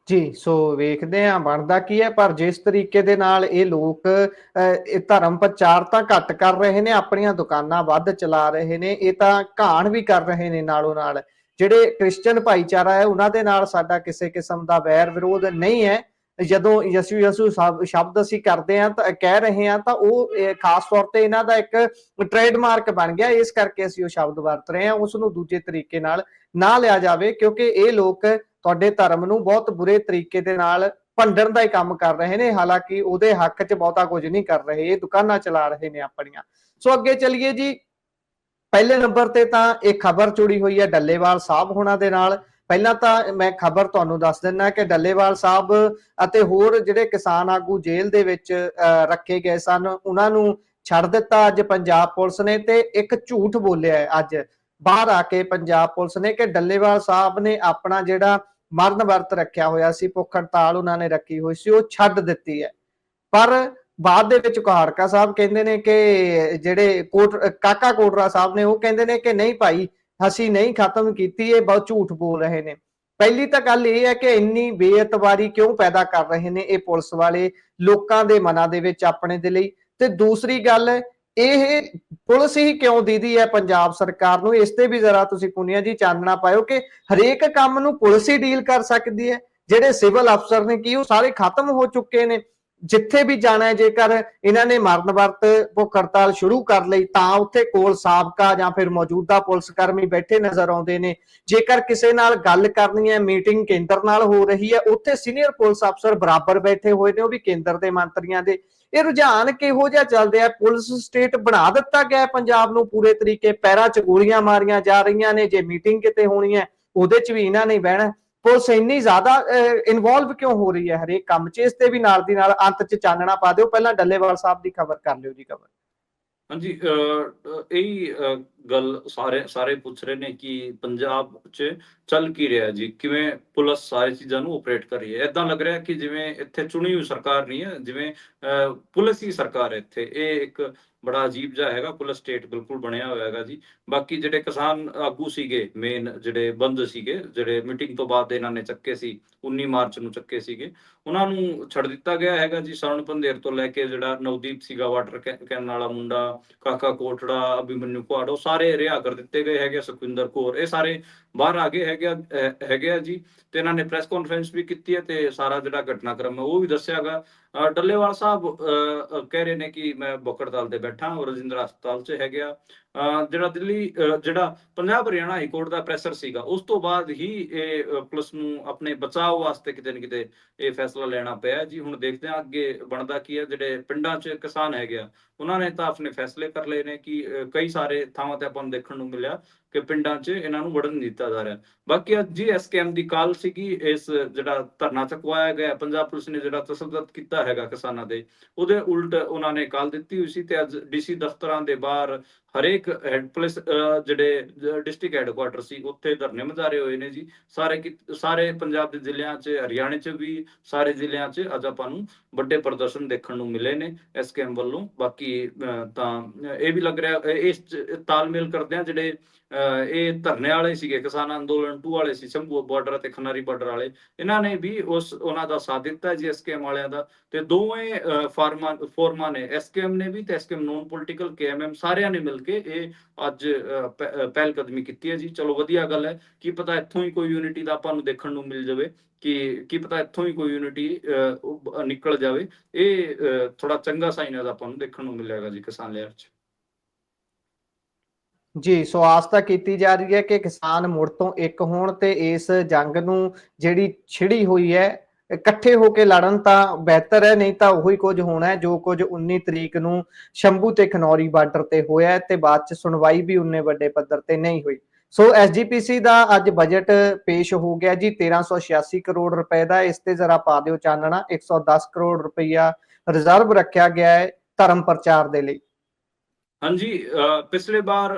Speaker 1: ਜੀ, ਸੋ ਵੇਖਦੇ ਹਾਂ ਬਣਦਾ ਕੀ ਹੈ। ਪਰ ਜਿਸ ਤਰੀਕੇ ਦੇ ਨਾਲ ਇਹ ਲੋਕ ਇਹ ਧਰਮ ਪ੍ਰਚਾਰ ਤਾਂ ਘੱਟ ਕਰ ਰਹੇ ਨੇ, ਆਪਣੀਆਂ ਦੁਕਾਨਾਂ ਵੱਧ ਚਲਾ ਰਹੇ ਨੇ, ਇਹ ਤਾਂ ਘਾਣ ਵੀ ਕਰ ਰਹੇ ਨੇ ਨਾਲੋਂ ਨਾਲ। ਜਿਹੜੇ ਕ੍ਰਿਸਚਨ ਭਾਈਚਾਰਾ ਹੈ ਉਹਨਾਂ ਦੇ ਨਾਲ ਸਾਡਾ ਕਿਸੇ ਕਿਸਮ ਦਾ ਵੈਰ ਵਿਰੋਧ ਨਹੀਂ ਹੈ। ਜਦੋਂ ਯਸੂ ਯਸੂ ਸ਼ਬਦ ਅਸੀਂ ਕਰਦੇ ਹਾਂ ਤਾਂ ਕਹਿ ਰਹੇ ਹਾਂ, ਤਾਂ ਉਹ ਖਾਸ ਤੌਰ ਤੇ ਇਹਨਾਂ ਦਾ ਇੱਕ ਟ੍ਰੇਡਮਾਰਕ ਬਣ ਗਿਆ, ਇਸ ਕਰਕੇ ਅਸੀਂ ਉਹ ਸ਼ਬਦ ਵਰਤ ਰਹੇ ਹਾਂ। ਉਸ ਨੂੰ ਦੂਜੇ ਤਰੀਕੇ ਨਾਲ ਨਾ ਲਿਆ ਜਾਵੇ, ਕਿਉਂਕਿ ਇਹ ਲੋਕ ਤੁਹਾਡੇ ਧਰਮ ਨੂੰ ਬਹੁਤ ਬੁਰੇ ਤਰੀਕੇ ਦੇ ਨਾਲ ਭੰਡਣ ਦਾ ਹੀ ਕੰਮ ਕਰ ਰਹੇ ਨੇ। ਹਾਲਾਂਕਿ ਉਹਦੇ ਹੱਕ 'ਚ ਬਹੁਤਾ ਕੁਝ ਨਹੀਂ ਕਰ ਰਹੇ, ਇਹ ਦੁਕਾਨਾਂ ਚਲਾ ਰਹੇ ਨੇ ਆਪਣੀਆਂ। ਸੋ ਅੱਗੇ ਚੱਲੀਏ ਜੀ। ਪਹਿਲੇ ਨੰਬਰ ਤੇ ਤਾਂ ਇਹ ਖਬਰ ਜੁੜੀ ਹੋਈ ਹੈ ਡੱਲੇਵਾਲ ਸਾਹਿਬ ਹੋਣਾ ਦੇ ਨਾਲ। ਪਹਿਲਾਂ ਤਾਂ ਮੈਂ ਖਬਰ ਤੁਹਾਨੂੰ ਦੱਸ ਦਿੰਦਾ ਕਿ ਡੱਲੇਵਾਲ ਸਾਹਿਬ ਅਤੇ ਹੋਰ ਜਿਹੜੇ ਕਿਸਾਨ ਆਗੂ ਜੇਲ੍ਹ ਦੇ ਵਿੱਚ ਰੱਖੇ ਗਏ ਸਨ, ਉਹਨਾਂ ਨੂੰ ਛੱਡ ਦਿੱਤਾ ਅੱਜ ਪੰਜਾਬ ਪੁਲਿਸ ਨੇ। ਤੇ ਇੱਕ ਝੂਠ ਬੋਲਿਆ ਅੱਜ ਬਾਹਰ ਆ ਕੇ ਪੰਜਾਬ ਪੁਲਿਸ ਨੇ ਕਿ ਡੱਲੇਵਾਲ ਸਾਹਿਬ ਨੇ ਆਪਣਾ ਜਿਹੜਾ ਮਰਨ ਵਰਤ ਰੱਖਿਆ ਹੋਇਆ ਸੀ, ਭੁੱਖ ਹੜਤਾਲ ਉਹਨਾਂ ਨੇ ਰੱਖੀ ਹੋਈ ਸੀ, ਉਹ ਛੱਡ ਦਿੱਤੀ ਹੈ। ਪਰ ਬਾਅਦ ਦੇ ਵਿੱਚ ਕੁਹਾੜਕਾ ਸਾਹਿਬ ਕਹਿੰਦੇ ਨੇ ਕਿ ਜਿਹੜੇ ਕਾਕਾ ਕੋਟਰਾ ਸਾਹਿਬ ਨੇ, ਉਹ ਕਹਿੰਦੇ ਨੇ ਕਿ ਨਹੀਂ ਭਾਈ, ਅਸੀਂ ਨਹੀਂ ਖਤਮ ਕੀਤੀ, ਇਹ ਬਹੁਤ ਝੂਠ ਬੋਲ ਰਹੇ ਨੇ। ਪਹਿਲੀ ਤਾਂ ਗੱਲ ਇਹ ਹੈ ਕਿ ਇੰਨੀ ਬੇਇਤਬਾਰੀ ਕਿਉਂ ਪੈਦਾ ਕਰ ਰਹੇ ਨੇ ਇਹ ਪੁਲਿਸ ਵਾਲੇ ਲੋਕਾਂ ਦੇ ਮਨਾਂ ਦੇ ਵਿੱਚ ਆਪਣੇ ਦੇ ਲਈ। ਤੇ ਦੂਸਰੀ ਗੱਲ, ਇਹ ਪੁਲਿਸ ਹੀ ਕਿਉਂ ਦੀਦੀ ਹੈ ਪੰਜਾਬ ਸਰਕਾਰ ਨੂੰ, ਇਸ ਤੇ ਵੀ ਜ਼ਰਾ ਤੁਸੀਂ ਪੁਨੀਆ ਜੀ ਚਾਨਣਾ ਪਾਇਓ ਕਿ ਹਰੇਕ ਕੰਮ ਨੂੰ ਪੁਲਿਸ ਹੀ ਡੀਲ ਕਰ ਸਕਦੀ ਹੈ। ਜਿਹੜੇ ਸਿਵਲ ਅਫਸਰ ਨੇ ਕੀ ਉਹ ਸਾਰੇ ਖਤਮ ਹੋ ਚੁੱਕੇ ਨੇ? ਜਿੱਥੇ ਵੀ ਜਾਣਾ ਹੈ, ਜੇਕਰ ਇਹਨਾਂ ਨੇ ਮਰਨ ਵਰਤ ਭੁੱਖ ਹੜਤਾਲ ਸ਼ੁਰੂ ਕਰ ਲਈ ਤਾਂ ਉੱਥੇ ਕੋਲ ਸਾਬਕਾ ਜਾਂ ਫਿਰ ਮੌਜੂਦਾ ਪੁਲਿਸ ਕਰਮੀ ਬੈਠੇ ਨਜ਼ਰ ਆਉਂਦੇ ਨੇ। ਜੇਕਰ ਕਿਸੇ ਨਾਲ ਗੱਲ ਕਰਨੀ ਹੈ, ਮੀਟਿੰਗ ਕੇਂਦਰ ਨਾਲ ਹੋ ਰਹੀ ਹੈ, ਉੱਥੇ ਸੀਨੀਅਰ ਪੁਲਿਸ ਅਫਸਰ ਬਰਾਬਰ ਬੈਠੇ ਹੋਏ ਨੇ, ਉਹ ਵੀ ਕੇਂਦਰ ਦੇ ਮੰਤਰੀਆਂ ਦੇ। ਇਹ ਰੁਝਾਨ ਕਿਹੋ ਜਿਹਾ ਚੱਲਦੇ ਆ? ਪੁਲਿਸ ਸਟੇਟ ਬਣਾ ਦਿੱਤਾ ਗਿਆ ਪੰਜਾਬ ਨੂੰ ਪੂਰੇ ਤਰੀਕੇ, ਪੈਰਾਂ 'ਚ ਗੋਲੀਆਂ ਮਾਰੀਆਂ ਜਾ ਰਹੀਆਂ ਨੇ। ਜੇ ਮੀਟਿੰਗ ਕਿਤੇ ਹੋਣੀ ਹੈ ਉਹਦੇ 'ਚ ਵੀ ਇਹਨਾਂ ਨੇ ਬਹਿਣਾ। ਪੁਲਿਸ ਇੰਨੀ ਜ਼ਿਆਦਾ ਇਨਵੋਲਵ ਕਿਉਂ ਹੋ ਰਹੀ ਹੈ ਹਰੇਕ ਕੰਮ 'ਚ? ਇਸ ਤੇ ਵੀ ਨਾਲ ਦੀ ਨਾਲ ਅੰਤ 'ਚ ਚਾਨਣਾ ਪਾ ਦਿਓ। ਪਹਿਲਾਂ ਡੱਲੇਵਾਲ ਸਾਹਿਬ ਦੀ ਖਬਰ ਕਰ ਲਿਓ ਜੀ। ਖਬਰ
Speaker 2: ਹਾਂਜੀ, ਇਹੀ ਗੱਲ ਸਾਰੇ ਪੁੱਛ ਰਹੇ ਨੇ ਕਿ ਪੰਜਾਬ 'ਚ ਚੱਲ ਕੀ ਰਿਹਾ ਜੀ, ਕਿਵੇਂ ਪੁਲਿਸ ਸਾਰੀ ਚੀਜ਼ਾਂ ਨੂੰ ਆਪਰੇਟ ਕਰ ਰਹੀ ਹੈ। ਏਦਾਂ ਲੱਗ ਰਿਹਾ ਕਿ ਜਿਵੇਂ ਇੱਥੇ ਚੁਣੀ ਹੋਈ ਸਰਕਾਰ ਨਹੀਂ ਹੈ, ਜਿਵੇਂ ਪੁਲਿਸ ਹੀ ਸਰਕਾਰ ਹੈ ਇੱਥੇ। ਇਹ ਇੱਕ ਬੜਾ ਅਜੀਬ ਜਿਹਾ ਹੈਗਾ, ਪੁਲਿਸ ਸਟੇਟ ਬਿਲਕੁਲ ਬਣਿਆ ਹੋਇਆ ਹੈਗਾ ਜੀ। ਬਾਕੀ ਜਿਹੜੇ ਕਿਸਾਨ ਆਗੂ ਸੀਗੇ, ਮੇਨ ਜਿਹੜੇ ਬੰਦ ਸੀਗੇ, ਜਿਹੜੇ ਮੀਟਿੰਗ ਤੋਂ ਬਾਅਦ ਇਹਨਾਂ ਨੇ ਚੱਕੇ ਸੀ, 19 ਮਾਰਚ ਨੂੰ ਚੱਕੇ ਸੀਗੇ, ਉਹਨਾਂ ਨੂੰ ਛੱਡ ਦਿੱਤਾ ਗਿਆ ਹੈਗਾ ਜੀ। ਸਰਵਣ ਪੰਧੇਰ ਤੋਂ ਲੈ ਕੇ ਜਿਹੜਾ ਨਵਦੀਪ ਸੀਗਾ ਵਾਟਰ ਕੈਨ ਵਾਲਾ ਮੁੰਡਾ, ਕਾਕਾ ਕੋਟੜਾ, ਅਭਿਮਨਿਊ ਕੁਹਾੜ, ਉਹ ਸਾਰੇ ਰਿਹਾ ਕਰ ਦਿੱਤੇ ਗਏ ਹੈਗੇ। ਸੁਖਵਿੰਦਰ ਕੌਰ, ਇਹ ਸਾਰੇ ਬਾਹਰ ਆ ਗਏ ਹੈਗੇ ਆ ਜੀ। ਤੇ ਇਹਨਾਂ ਨੇ ਪ੍ਰੈਸ ਕਾਨਫਰੰਸ ਵੀ ਕੀਤੀ ਹੈ ਤੇ ਸਾਰਾ ਜਿਹੜਾ ਘਟਨਾਕ੍ਰਮ ਹੈ ਉਹ ਵੀ ਦੱਸਿਆਗਾ। ਡੱਲੇਵਾਲ ਸਾਹਿਬ ਕਹਿ ਰਹੇ ਨੇ ਕਿ ਮੈਂ ਭੁੱਖ ਹੜਤਾਲ ਤੇ ਬੈਠਾ, ਉਹ ਰਜਿੰਦਰਾ ਹਸਪਤਾਲ 'ਚ ਹੈਗੇ ਆ। ਜਿਹੜਾ ਦਿੱਲੀ ਜਿਹੜਾ ਪੰਜਾਬ ਹਰਿਆਣਾ ਹਾਈ ਕੋਰਟ ਦਾ ਪ੍ਰੈਸ਼ਰ ਸੀਗਾ, ਉਸ ਤੋਂ ਬਾਅਦ ਹੀ ਇਹ ਪੁਲਿਸ ਨੂੰ ਆਪਣੇ ਬਚਾਅ ਵਾਸਤੇ ਕਿਤੇ ਨਾ ਕਿਤੇ ਇਹ ਫੈਸਲਾ ਲੈਣਾ ਪਿਆ ਜੀ। ਹੁਣ ਦੇਖਦੇ ਹਾਂ ਅੱਗੇ ਬਣਦਾ ਕੀ ਹੈ। ਜਿਹੜੇ ਪਿੰਡਾਂ 'ਚ ਕਿਸਾਨ ਹੈਗੇ ਆ, ਉਹਨਾਂ ਨੇ ਤਾਂ ਆਪਣੇ ਫੈਸਲੇ ਕਰ ਲਏ ਨੇ ਕਿ ਕਈ ਸਾਰੇ ਥਾਵਾਂ ਤੇ ਆਪਾਂ ਨੂੰ ਦੇਖਣ ਨੂੰ ਮਿਲਿਆ ਕਿ ਪਿੰਡਾਂ 'ਚ ਇਹਨਾਂ ਨੂੰ ਵੜਨ ਨਹੀਂ ਦਿੱਤਾ ਜਾ ਰਿਹਾ। ਬਾਕੀ ਅੱਜ ਜੀ ਐਸਕੇਐਮ ਦੀ ਕਾਲ ਸੀਗੀ, ਇਸ ਜਿਹੜਾ ਧਰਨਾ ਚੁਕਵਾਇਆ ਗਿਆ, ਪੰਜਾਬ ਪੁਲਿਸ ਨੇ ਜਿਹੜਾ ਤਸ਼ੱਦਦ ਕੀਤਾ ਹੈਗਾ ਕਿਸਾਨਾਂ ਦੇ, ਉਹਦੇ ਉਲਟ ਉਹਨਾਂ ਨੇ ਕਾਲ ਦਿੱਤੀ ਹੋਈ ਸੀ। ਤੇ ਅੱਜ ਡੀਸੀ ਦਫ਼ਤਰਾਂ ਦੇ ਬਾਹਰ ਹਰੇਕ ਹੈਡ ਪੁਲਿਸ ਜਿਹੜੇ ਡਿਸਟ੍ਰਿਕਟ ਹੈਡਕੁਆਟਰ ਸੀ, ਉੱਥੇ ਧਰਨੇ ਮੁਜ਼ਾਹਰੇ ਹੋਏ ਨੇ ਜੀ। ਸਾਰੇ ਪੰਜਾਬ ਦੇ ਜ਼ਿਲ੍ਹਿਆਂ 'ਚ, ਹਰਿਆਣੇ 'ਚ ਵੀ ਸਾਰੇ ਜ਼ਿਲ੍ਹਿਆਂ 'ਚ ਅੱਜ ਆਪਾਂ ਨੂੰ ਵੱਡੇ ਪ੍ਰਦਰਸ਼ਨ ਦੇਖਣ ਨੂੰ ਮਿਲੇ ਨੇ ਐਸਕੇਐਮ ਵੱਲੋਂ। ਬਾਕੀ ਤਾਂ ਇਹ ਵੀ ਲੱਗ ਰਿਹਾ, ਇਸ ਤਾਲਮੇਲ ਕਰਦਿਆਂ ਜਿਹੜੇ ਇਹ ਧਰਨੇ ਵਾਲੇ ਸੀਗੇ, ਕਿਸਾਨ ਅੰਦੋਲਨ 2 ਵਾਲੇ ਸੀ, ਸ਼ੰਭੂ ਬਾਰਡਰ ਅਤੇ ਖਨਾਰੀ ਬਾਰਡਰ ਵਾਲੇ, ਇਹਨਾਂ ਨੇ ਵੀ ਉਹਨਾਂ ਦਾ ਸਾਥ ਦਿੱਤਾ ਜੀ ਐਸਕੇਐਮ ਵਾਲਿਆਂ ਦਾ। ਤੇ ਦੋਵੇਂ ਫੋਰਮਾਂ ਨੇ, ਐਸਕੇਐਮ ਨੇ ਵੀ ਤੇ ਐਸਕੇਐਮ ਨੋਨ ਪੋਲੀਟੀਕਲ ਕੇਐਮਐਮ, ਸਾਰਿਆਂ ਨੇ ਮਿਲ ਕੇ ਇਹ ਅੱਜ ਪਹਿਲ ਕਦਮੀ ਕੀਤੀ ਹੈ ਜੀ। ਚਲੋ ਵਧੀਆ ਗੱਲ ਹੈ, ਕੀ ਪਤਾ ਇੱਥੋਂ ਹੀ ਕੋਈ ਯੂਨਿਟੀ ਦਾ ਆਪਾਂ ਨੂੰ ਦੇਖਣ ਨੂੰ ਮਿਲ ਜਾਵੇ, ਕਿ ਕੀ ਪਤਾ ਇੱਥੋਂ ਹੀ ਕੋਈ ਯੂਨਿਟੀ ਨਿਕਲ ਜਾਵੇ। ਇਹ ਥੋੜਾ ਚੰਗਾ ਸਾਈਨ ਆਪਾਂ ਨੂੰ ਦੇਖਣ ਨੂੰ ਮਿਲੇਗਾ ਜੀ ਕਿਸਾਨ ਲਹਿਰ 'ਚ।
Speaker 1: ਜੀ, ਸੋ ਆਸ ਤਾਂ ਕੀਤੀ ਜਾ ਰਹੀ ਹੈ ਕਿ ਕਿਸਾਨ ਮੁੜ ਤੋਂ ਇੱਕ ਹੋਣ ਤੇ ਇਸ ਜੰਗ ਨੂੰ ਜਿਹੜੀ ਛਿੜੀ ਹੋਈ ਹੈ ਇਕੱਠੇ ਹੋ ਕੇ ਲੜਨ ਤਾਂ ਬਿਹਤਰ ਹੈ, ਨਹੀਂ ਤਾਂ ਉਹੀ ਕੁਝ ਹੋਣਾ ਹੈ ਜੋ ਕੁਝ 19 ਤਰੀਕ ਨੂੰ ਸ਼ੰਭੂ ਤੇ ਖਨੌਰੀ ਬਾਰਡਰ ਤੇ ਹੋਇਆ ਤੇ ਬਾਅਦ ਚ ਸੁਣਵਾਈ ਵੀ ਉਨੇ ਵੱਡੇ ਪੱਧਰ ਤੇ ਨਹੀਂ ਹੋਈ। ਸੋ ਐਸਜੀਪੀਸੀ ਦਾ ਅੱਜ ਬਜਟ ਪੇਸ਼ ਹੋ ਗਿਆ ਜੀ 1386 ਕਰੋੜ ਰੁਪਏ ਦਾ। ਇਸ ਤੇ ਜ਼ਰਾ ਪਾ ਦਿਓ ਚਾਨਣਾ। 110 ਕਰੋੜ ਰੁਪਈਆ ਰਿਜ਼ਰਵ ਰੱਖਿਆ ਗਿਆ ਹੈ ਧਰਮ ਪ੍ਰਚਾਰ ਦੇ ਲਈ।
Speaker 2: ਹਾਂਜੀ, ਪਿਛਲੇ ਵਾਰ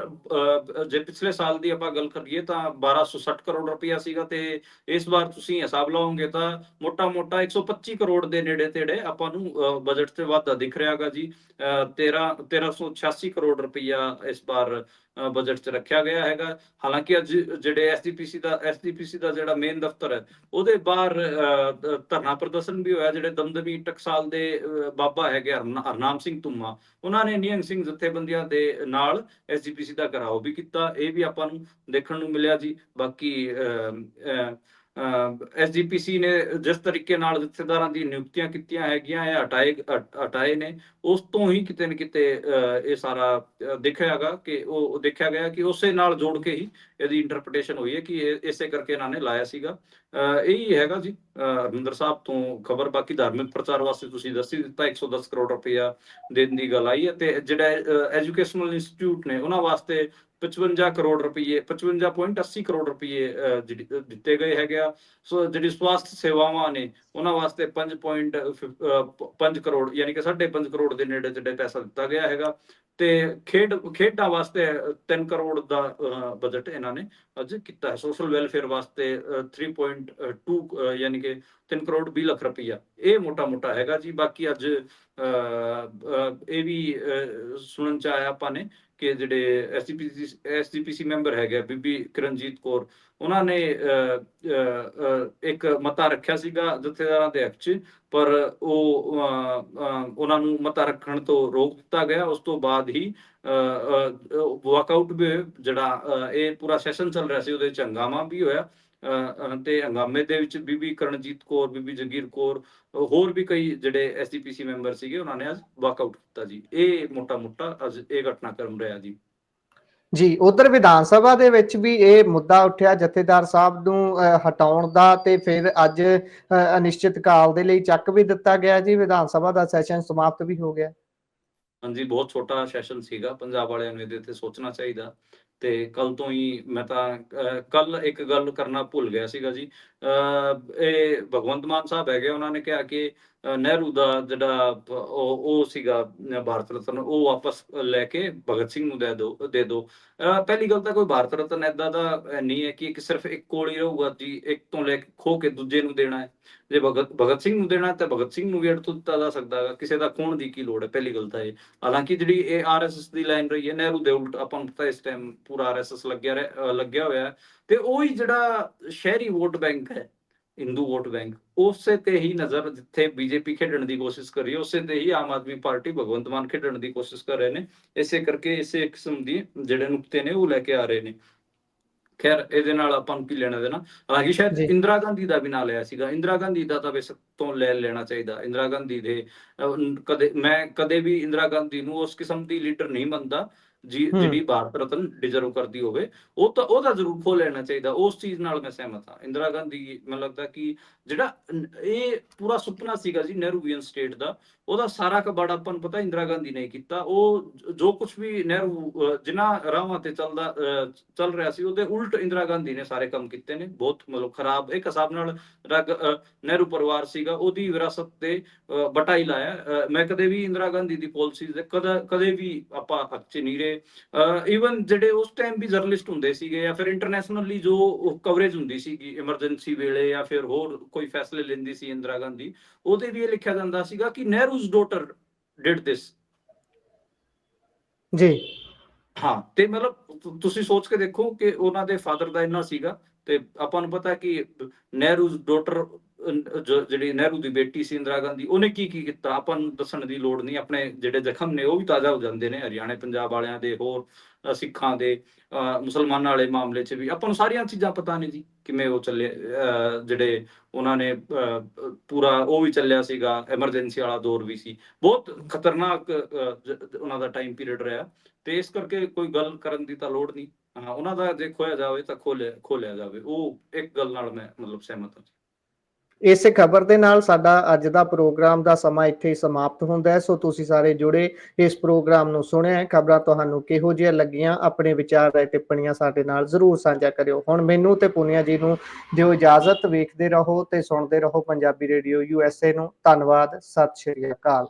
Speaker 2: ਜੇ ਪਿਛਲੇ ਸਾਲ ਦੀ ਆਪਾਂ ਗੱਲ ਕਰੀਏ ਤਾਂ 1260 ਕਰੋੜ ਰੁਪਇਆ ਸੀਗਾ, ਤੇ ਇਸ ਵਾਰ ਤੁਸੀਂ ਹਿਸਾਬ ਲਾਓਗੇ ਤਾਂ ਮੋਟਾ 125 ਕਰੋੜ ਦੇ ਨੇੜੇ ਤੇੜੇ ਆਪਾਂ ਨੂੰ ਬਜਟ ਤੇ ਵਾਧਾ ਦਿਖ ਰਿਹਾਗਾ ਜੀ। 1386 ਕਰੋੜ ਰੁਪਇਆ ਇਸ ਵਾਰ ਬਜਟ 'ਚ ਰੱਖਿਆ ਗਿਆ ਹੈਗਾ। ਹਾਲਾਂਕਿ ਅੱਜ ਜਿਹੜੇ ਐਸਜੀਪੀਸੀ ਦਾ ਜਿਹੜਾ ਮੇਨ ਦਫ਼ਤਰ ਹੈ ਉਹਦੇ ਬਾਹਰ ਧਰਨਾ ਪ੍ਰਦਰਸ਼ਨ ਵੀ ਹੋਇਆ। ਜਿਹੜੇ ਦਮਦਮੀ ਟਕਸਾਲ ਦੇ ਬਾਬਾ ਹੈਗੇ ਹਰਨਾਮ ਸਿੰਘ ਧੁੰਮਾ, ਉਹਨਾਂ ਨੇ ਨਿਹੰਗ ਸਿੰਘ ਜਥੇਬੰਦੀਆਂ ਦੇ ਨਾਲ ਐਸਜੀਪੀਸੀ ਦਾ ਘਿਰਾਓ ਵੀ ਕੀਤਾ। ਇਹ ਵੀ ਆਪਾਂ ਨੂੰ ਦੇਖਣ ਨੂੰ ਮਿਲਿਆ ਜੀ। ਬਾਕੀ ਐਸਜੀਪੀਸੀ ਨੇ ਜਿਸ ਤਰੀਕੇ ਨਾਲ ਜਥੇਦਾਰਾਂ ਦੀ ਨਿਯੁਕਤੀਆਂ ਕੀਤੀਆਂ ਹੈਗੀਆਂ ਇਹ ਹਟਾਏ ਨੇ, ਉਸ ਤੋਂ ਹੀ ਕਿਤੇ ਨਾ ਕਿਤੇ ਇਹ ਸਾਰਾ ਦੇਖਿਆਗਾ ਕਿ ਉਹ ਦੇਖਿਆ ਗਿਆ ਕਿ ਉਸੇ ਨਾਲ ਜੋੜ ਕੇ ਹੀ ਇਹਦੀ ਇੰਟਰਪ੍ਰੀਟੇਸ਼ਨ ਹੋਈ ਹੈ ਕਿ ਇਸੇ ਕਰਕੇ ਇਹਨਾਂ ਨੇ ਲਾਇਆ ਸੀਗਾ। ਇਹੀ ਹੈਗਾ ਜੀ ਹਰਮਿੰਦਰ ਸਾਹਿਬ ਤੋਂ ਖਬਰ। ਬਾਕੀ ਧਾਰਮਿਕ ਪ੍ਰਚਾਰ ਵਾਸਤੇ ਤੁਸੀਂ ਦੱਸ ਹੀ ਦਿੱਤਾ 110 ਕਰੋੜ ਰੁਪਇਆ ਦੇਣ ਦੀ ਗੱਲ ਆਈ ਹੈ, ਤੇ ਜਿਹੜਾ ਐਜੂਕੇਸ਼ਨਲ ਇੰਸਟੀਚਿਊਟ ਨੇ ਉਹਨਾਂ ਵਾਸਤੇ 55 ਕਰੋੜ ਰੁਪਏ 55.80 ਕਰੋੜ ਰੁਪਏ ਦਿੱਤੇ ਗਏ ਹੈਗੇ ਆ। ਸੋ ਜਿਹੜੀ ਸਵਾਸਥ ਸੇਵਾਵਾਂ ਨੇ ਉਹਨਾਂ ਵਾਸਤੇ 5.5 ਕਰੋੜ ਯਾਨੀ ਕਿ 5.5 ਕਰੋੜ ਦੇ ਨੇੜੇ ਤੇੜੇ ਪੈਸਾ ਦਿੱਤਾ ਗਿਆ ਹੈਗਾ। ਤੇ ਖੇਡਾਂ ਵਾਸਤੇ 3 ਕਰੋੜ ਦਾ ਬਜਟ ਇਹਨਾਂ ਨੇ ਅੱਜ ਕੀਤਾ ਹੈ। ਸੋਸ਼ਲ ਵੈਲਫੇਅਰ ਵਾਸਤੇ 3.2 ਯਾਨੀ ਕਿ 3 ਕਰੋੜ 20 ਲੱਖ ਰੁਪਈਆ। ਇਹ ਮੋਟਾ ਹੈਗਾ ਜੀ। ਬਾਕੀ ਅੱਜ ਇਹ ਵੀ ਸੁਣਨ ਚ ਆਇਆ ਆਪਾਂ ਨੇ ਕਿ ਜਿਹੜੇ ਐਸਜੀਪੀਸੀ ਮੈਂਬਰ ਹੈਗੇ ਬੀਬੀ ਕਿਰਨਜੀਤ ਕੌਰ, ਉਹਨਾਂ ਨੇ ਇੱਕ ਮਤਾ ਰੱਖਿਆ ਸੀਗਾ ਜਥੇਦਾਰਾਂ ਦੇ ਹੱਕ 'ਚ, ਪਰ ਉਹ ਉਹਨਾਂ ਨੂੰ ਮਤਾ ਰੱਖਣ ਤੋਂ ਰੋਕ ਦਿੱਤਾ ਗਿਆ। ਉਸ ਤੋਂ ਬਾਅਦ ਹੀ ਵਾਕਆਊਟ ਵੀ ਜਿਹੜਾ ਇਹ ਪੂਰਾ ਸੈਸ਼ਨ ਚੱਲ ਰਿਹਾ ਸੀ ਉਹਦੇ 'ਚ ਹੰਗਾਮਾ ਵੀ ਹੋਇਆ। ਤੇ ਹੰਗਾਮੇ ਦੇ ਵਿੱਚ ਬੀਬੀ ਕਰਨਜੀਤ ਕੌਰ, ਬੀਬੀ ਜਗੀਰ ਕੌਰ, ਹੋਰ ਵੀ ਕਈ ਜਿਹੜੇ ਐਸਜੀਪੀਸੀ ਮੈਂਬਰ ਸੀਗੇ ਉਹਨਾਂ ਨੇ ਅੱਜ ਵਾਕਆਊਟ ਕੀਤਾ ਜੀ। ਇਹ ਮੋਟਾ ਅੱਜ ਇਹ ਘਟਨਾਕ੍ਰਮ ਰਿਹਾ ਜੀ।
Speaker 1: ਜੀ, ਉਧਰ ਵਿਧਾਨ ਸਭਾ ਦੇ ਵਿੱਚ ਵੀ ਇਹ ਮੁੱਦਾ ਉੱਠਿਆ ਜਥੇਦਾਰ ਸਾਹਿਬ ਨੂੰ ਹਟਾਉਣ ਦਾ, ਤੇ ਫਿਰ ਅੱਜ ਅਨਿਸ਼ਚਿਤ ਕਾਲ ਦੇ ਲਈ ਚੱਕ ਵੀ ਦਿੱਤਾ ਗਿਆ ਜੀ। ਵਿਧਾਨ ਸਭਾ ਦਾ ਸੈਸ਼ਨ ਸਮਾਪਤ ਵੀ ਹੋ ਗਿਆ।
Speaker 2: ਹਾਂਜੀ, ਬਹੁਤ ਛੋਟਾ ਸੈਸ਼ਨ ਸੀਗਾ। ਪੰਜਾਬ ਵਾਲਿਆਂ ਨੂੰ ਇਹਦੇ ਤੇ ਸੋਚਣਾ ਚਾਹੀਦਾ। ਤੇ ਕੱਲ ਤੋਂ ਹੀ ਮੈਂ ਤਾਂ ਕੱਲ ਇੱਕ ਗੱਲ ਕਰਨਾ ਭੁੱਲ ਗਿਆ ਸੀਗਾ ਜੀ। ਇਹ ਭਗਵੰਤ ਮਾਨ ਸਾਹਿਬ ਹੈਗੇ, ਉਹਨਾਂ ਨੇ ਕਿਹਾ ਕਿ ਨਹਿਰੂ ਦਾ ਜਿਹੜਾ ਉਹ ਸੀਗਾ ਭਾਰਤ ਰਤਨ, ਉਹ ਵਾਪਸ ਲੈ ਕੇ ਭਗਤ ਸਿੰਘ ਨੂੰ ਦੇ ਦਿਓ। ਪਹਿਲੀ ਗੱਲ ਤਾਂ ਕੋਈ ਭਾਰਤ ਰਤਨ ਏਦਾਂ ਦਾ ਨਹੀਂ ਹੈ ਕਿ ਸਿਰਫ ਇੱਕ ਕੋਲ ਹੀ ਰਹੂਗਾ ਜੀ, ਇੱਕ ਤੋਂ ਲੈ ਕੇ ਖੋ ਕੇ ਦੂਜੇ ਨੂੰ ਦੇਣਾ ਹੈ। ਜੇ ਭਗਤ ਸਿੰਘ ਨੂੰ ਦੇਣਾ ਤਾਂ ਭਗਤ ਸਿੰਘ ਨੂੰ ਵੀ ਅੜ ਤੋਂ ਦਿੱਤਾ ਜਾ ਸਕਦਾ ਹੈ। ਕਿਸੇ ਦਾ ਖੋਣ ਦੀ ਕੀ ਲੋੜ ਹੈ, ਪਹਿਲੀ ਗੱਲ ਤਾਂ ਇਹ। ਹਾਲਾਂਕਿ ਜਿਹੜੀ ਇਹ ਆਰਐਸਐਸ ਦੀ ਲਾਈਨ ਰਹੀ ਹੈ ਨਹਿਰੂ ਦੇ ਉਲਟ, ਆਪਾਂ ਨੂੰ ਪਤਾ ਇਸ ਟਾਈਮ ਪੂਰਾ ਆਰਐਸਐਸ ਲੱਗਿਆ ਹੋਇਆ ਹੈ। ਤੇ ਉਹੀ ਜਿਹੜਾ ਸ਼ਹਿਰੀ ਵੋਟ ਬੈਂਕ ਹੈ, ਹਿੰਦੂ ਵੋਟ ਬੈਂਕ, ਉਸੇ ਤੇ ਹੀ ਨਜ਼ਰ ਜਿੱਥੇ ਬੀਜੇਪੀ ਖੇਡਣ ਦੀ ਕੋਸ਼ਿਸ਼ ਕਰ ਰਹੀ ਹੈ, ਉਸੇ ਤੇ ਹੀ ਆਮ ਆਦਮੀ ਪਾਰਟੀ ਭਗਵੰਤ ਮਾਨ ਖੇਡਣ ਦੀ ਕੋਸ਼ਿਸ਼ ਕਰ ਰਹੇ ਨੇ। ਇਸੇ ਕਰਕੇ ਇਸੇ ਕਿਸਮ ਦੀ ਜਿਹੜੇ ਨੁਕਤੇ ਨੇ ਉਹ ਲੈ ਕੇ ਆ ਰਹੇ ਨੇ। ਖੈਰ, ਇਹਦੇ ਨਾਲ ਆਪਾਂ ਨੂੰ ਕੀ ਲੈਣਾ ਦੇਣਾ। ਹਾਲਾਂਕਿ ਸ਼ਾਇਦ ਇੰਦਰਾ ਗਾਂਧੀ ਦਾ ਵੀ ਨਾਂ ਲਿਆ ਸੀਗਾ। ਇੰਦਰਾ ਗਾਂਧੀ ਦਾ ਤਾਂ ਬੇਸ਼ੱਕ ਤੋਂ ਲੈ ਲੈਣਾ ਚਾਹੀਦਾ। ਇੰਦਰਾ ਗਾਂਧੀ ਦੇ ਮੈਂ ਕਦੇ ਵੀ ਇੰਦਰਾ ਗਾਂਧੀ ਨੂੰ ਉਸ ਕਿਸਮ ਦੀ ਲੀਡਰ ਨਹੀਂ ਮੰਨਦਾ ਜਿਹੜੀ ਭਾਰਤ ਰਤਨ ਡਿਜ਼ਰਵ ਕਰਦੀ ਹੋਵੇ। ਉਹਦਾ ਜ਼ਰੂਰ ਖੋ ਲੈਣਾ ਚਾਹੀਦਾ। ਉਸ ਚੀਜ਼ ਨਾਲ ਮੈਂ ਸਹਿਮਤ ਹਾਂ। ਇੰਦਰਾ ਗਾਂਧੀ ਮੈਨੂੰ ਲੱਗਦਾ ਕਿ ਜਿਹੜਾ ਇਹ ਪੂਰਾ ਸੁਪਨਾ ਸੀਗਾ ਜੀ ਨਹਿਰੂਵੀਅਨ ਸਟੇਟ ਦਾ, ਉਹਦਾ ਸਾਰਾ ਕਬਾੜ ਆਪਾਂ ਨੂੰ ਪਤਾ ਇੰਦਰਾ ਗਾਂਧੀ ਨੇ ਕੀਤਾ। ਉਹ ਜੋ ਕੁਝ ਵੀ ਨਹਿਰੂ ਜਿਨ੍ਹਾਂ ਰਾਹਾਂ ਤੇ ਚੱਲ ਰਿਹਾ ਸੀ ਉਹਦੇ ਉਲਟ ਇੰਦਰਾ ਗਾਂਧੀ ਨੇ ਸਾਰੇ ਕੰਮ ਕੀਤੇ ਨੇ। ਬਹੁਤ ਮਤਲਬ ਖਰਾਬ ਇੱਕ ਹਿਸਾਬ ਨਾਲ ਨਹਿਰੂ ਪਰਿਵਾਰ ਸੀਗਾ ਉਹਦੀ ਵਿਰਾਸਤ ਤੇ ਬਟਾ ਹੀ ਲਾਇਆ। ਮੈਂ ਕਦੇ ਵੀ ਇੰਦਰਾ ਗਾਂਧੀ ਦੀ ਪਾਲਿਸੀਜ਼ ਦੇ ਕਦੇ ਵੀ ਆਪਾਂ ਹੱਕ 'ਚ ਨਹੀਂ ਰਹੇ। ਈਵਨ ਜਿਹੜੇ ਉਸ ਟਾਈਮ ਵੀ ਜਰਨਲਿਸਟ ਹੁੰਦੇ ਸੀਗੇ ਜਾਂ ਫਿਰ ਇੰਟਰਨੈਸ਼ਨਲੀ ਜੋ ਕਵਰੇਜ ਹੁੰਦੀ ਸੀਗੀ ਐਮਰਜੈਂਸੀ ਵੇਲੇ ਜਾਂ ਫਿਰ ਹੋਰ ਕੋਈ ਫੈਸਲੇ ਲੈਂਦੀ ਸੀ ਇੰਦਰਾ ਗਾਂਧੀ, ਉਹਦੇ ਵੀ ਇਹ ਲਿਖਿਆ ਜਾਂਦਾ ਸੀਗਾ ਕਿ ਨਹਿਰੂਜ਼ ਡਾਟਰ ਡਿਡ ਦਿਸ
Speaker 1: ਜੀ।
Speaker 2: ਹਾਂ, ਤੇ ਮਤਲਬ ਤੁਸੀਂ ਸੋਚ ਕੇ ਦੇਖੋ ਕਿ ਉਹਨਾਂ ਦੇ ਫਾਦਰ ਦਾ ਇੰਨਾ ਸੀਗਾ। ਤੇ ਆਪਾਂ ਨੂੰ ਪਤਾ ਕਿ ਨਹਿਰੂਜ਼ ਡਾਟਰ ਜਿਹੜੀ ਨਹਿਰੂ ਦੀ ਬੇਟੀ ਸੀ ਇੰਦਰਾ ਗਾਂਧੀ, ਉਹਨੇ ਕੀ ਕੀਤਾ ਆਪਾਂ ਨੂੰ ਦੱਸਣ ਦੀ ਲੋੜ ਨਹੀਂ। ਆਪਣੇ ਜਿਹੜੇ ਜ਼ਖਮ ਨੇ ਉਹ ਵੀ ਤਾਜ਼ਾ ਹੋ ਜਾਂਦੇ ਨੇ ਹਰਿਆਣੇ ਪੰਜਾਬ ਵਾਲਿਆਂ ਦੇ, ਹੋਰ ਸਿੱਖਾਂ ਦੇ, ਮੁਸਲਮਾਨਾਂ ਵਾਲੇ ਮਾਮਲੇ 'ਚ ਵੀ ਆਪਾਂ ਨੂੰ ਸਾਰੀਆਂ ਚੀਜ਼ਾਂ ਪਤਾ ਨੇ ਜੀ। ਕਿਵੇਂ ਉਹ ਚੱਲੇ, ਜਿਹੜੇ ਉਹਨਾਂ ਨੇ ਪੂਰਾ ਉਹ ਵੀ ਚੱਲਿਆ ਸੀਗਾ, ਐਮਰਜੈਂਸੀ ਵਾਲਾ ਦੌਰ ਵੀ ਸੀ, ਬਹੁਤ ਖਤਰਨਾਕ ਉਹਨਾਂ ਦਾ ਟਾਈਮ ਪੀਰੀਅਡ ਰਿਹਾ। ਤੇ ਇਸ ਕਰਕੇ ਕੋਈ ਗੱਲ ਕਰਨ ਦੀ ਤਾਂ ਲੋੜ ਨਹੀਂ। ਹਾਂ, ਉਹਨਾਂ ਦਾ ਜੇ ਖੋਇਆ ਜਾਵੇ ਤਾਂ ਖੋਲਿਆ ਜਾਵੇ, ਉਹ ਇੱਕ ਗੱਲ ਨਾਲ ਮੈਂ ਮਤਲਬ ਸਹਿਮਤ ਹਾਂ।
Speaker 1: ਇਸੇ ਖਬਰ ਦੇ ਨਾਲ ਸਾਡਾ ਅੱਜ ਦਾ ਪ੍ਰੋਗਰਾਮ ਦਾ ਸਮਾਂ ਇੱਥੇ ਹੀ ਸਮਾਪਤ ਹੁੰਦਾ ਹੈ। ਸੋ ਤੁਸੀਂ ਸਾਰੇ ਜੁੜੇ ਇਸ ਪ੍ਰੋਗਰਾਮ ਨੂੰ ਸੁਣਿਆ ਹੈ। ਖਬਰਾਂ ਤੁਹਾਨੂੰ ਕਿਹੋ ਜਿਹੀਆਂ ਲੱਗੀਆਂ, ਆਪਣੇ ਵਿਚਾਰ ਰਾਏ ਟਿੱਪਣੀਆਂ ਸਾਡੇ ਨਾਲ ਜ਼ਰੂਰ ਸਾਂਝਾ ਕਰਿਓ। ਹੁਣ ਮੈਨੂੰ ਤੇ ਪੁਨੀਆ ਜੀ ਨੂੰ ਦਿਓ ਇਜਾਜ਼ਤ। ਵੇਖਦੇ ਰਹੋ ਤੇ ਸੁਣਦੇ ਰਹੋ ਪੰਜਾਬੀ ਰੇਡੀਓ USA ਨੂੰ। ਧੰਨਵਾਦ, ਸਤਿ ਸ਼੍ਰੀ ਅਕਾਲ।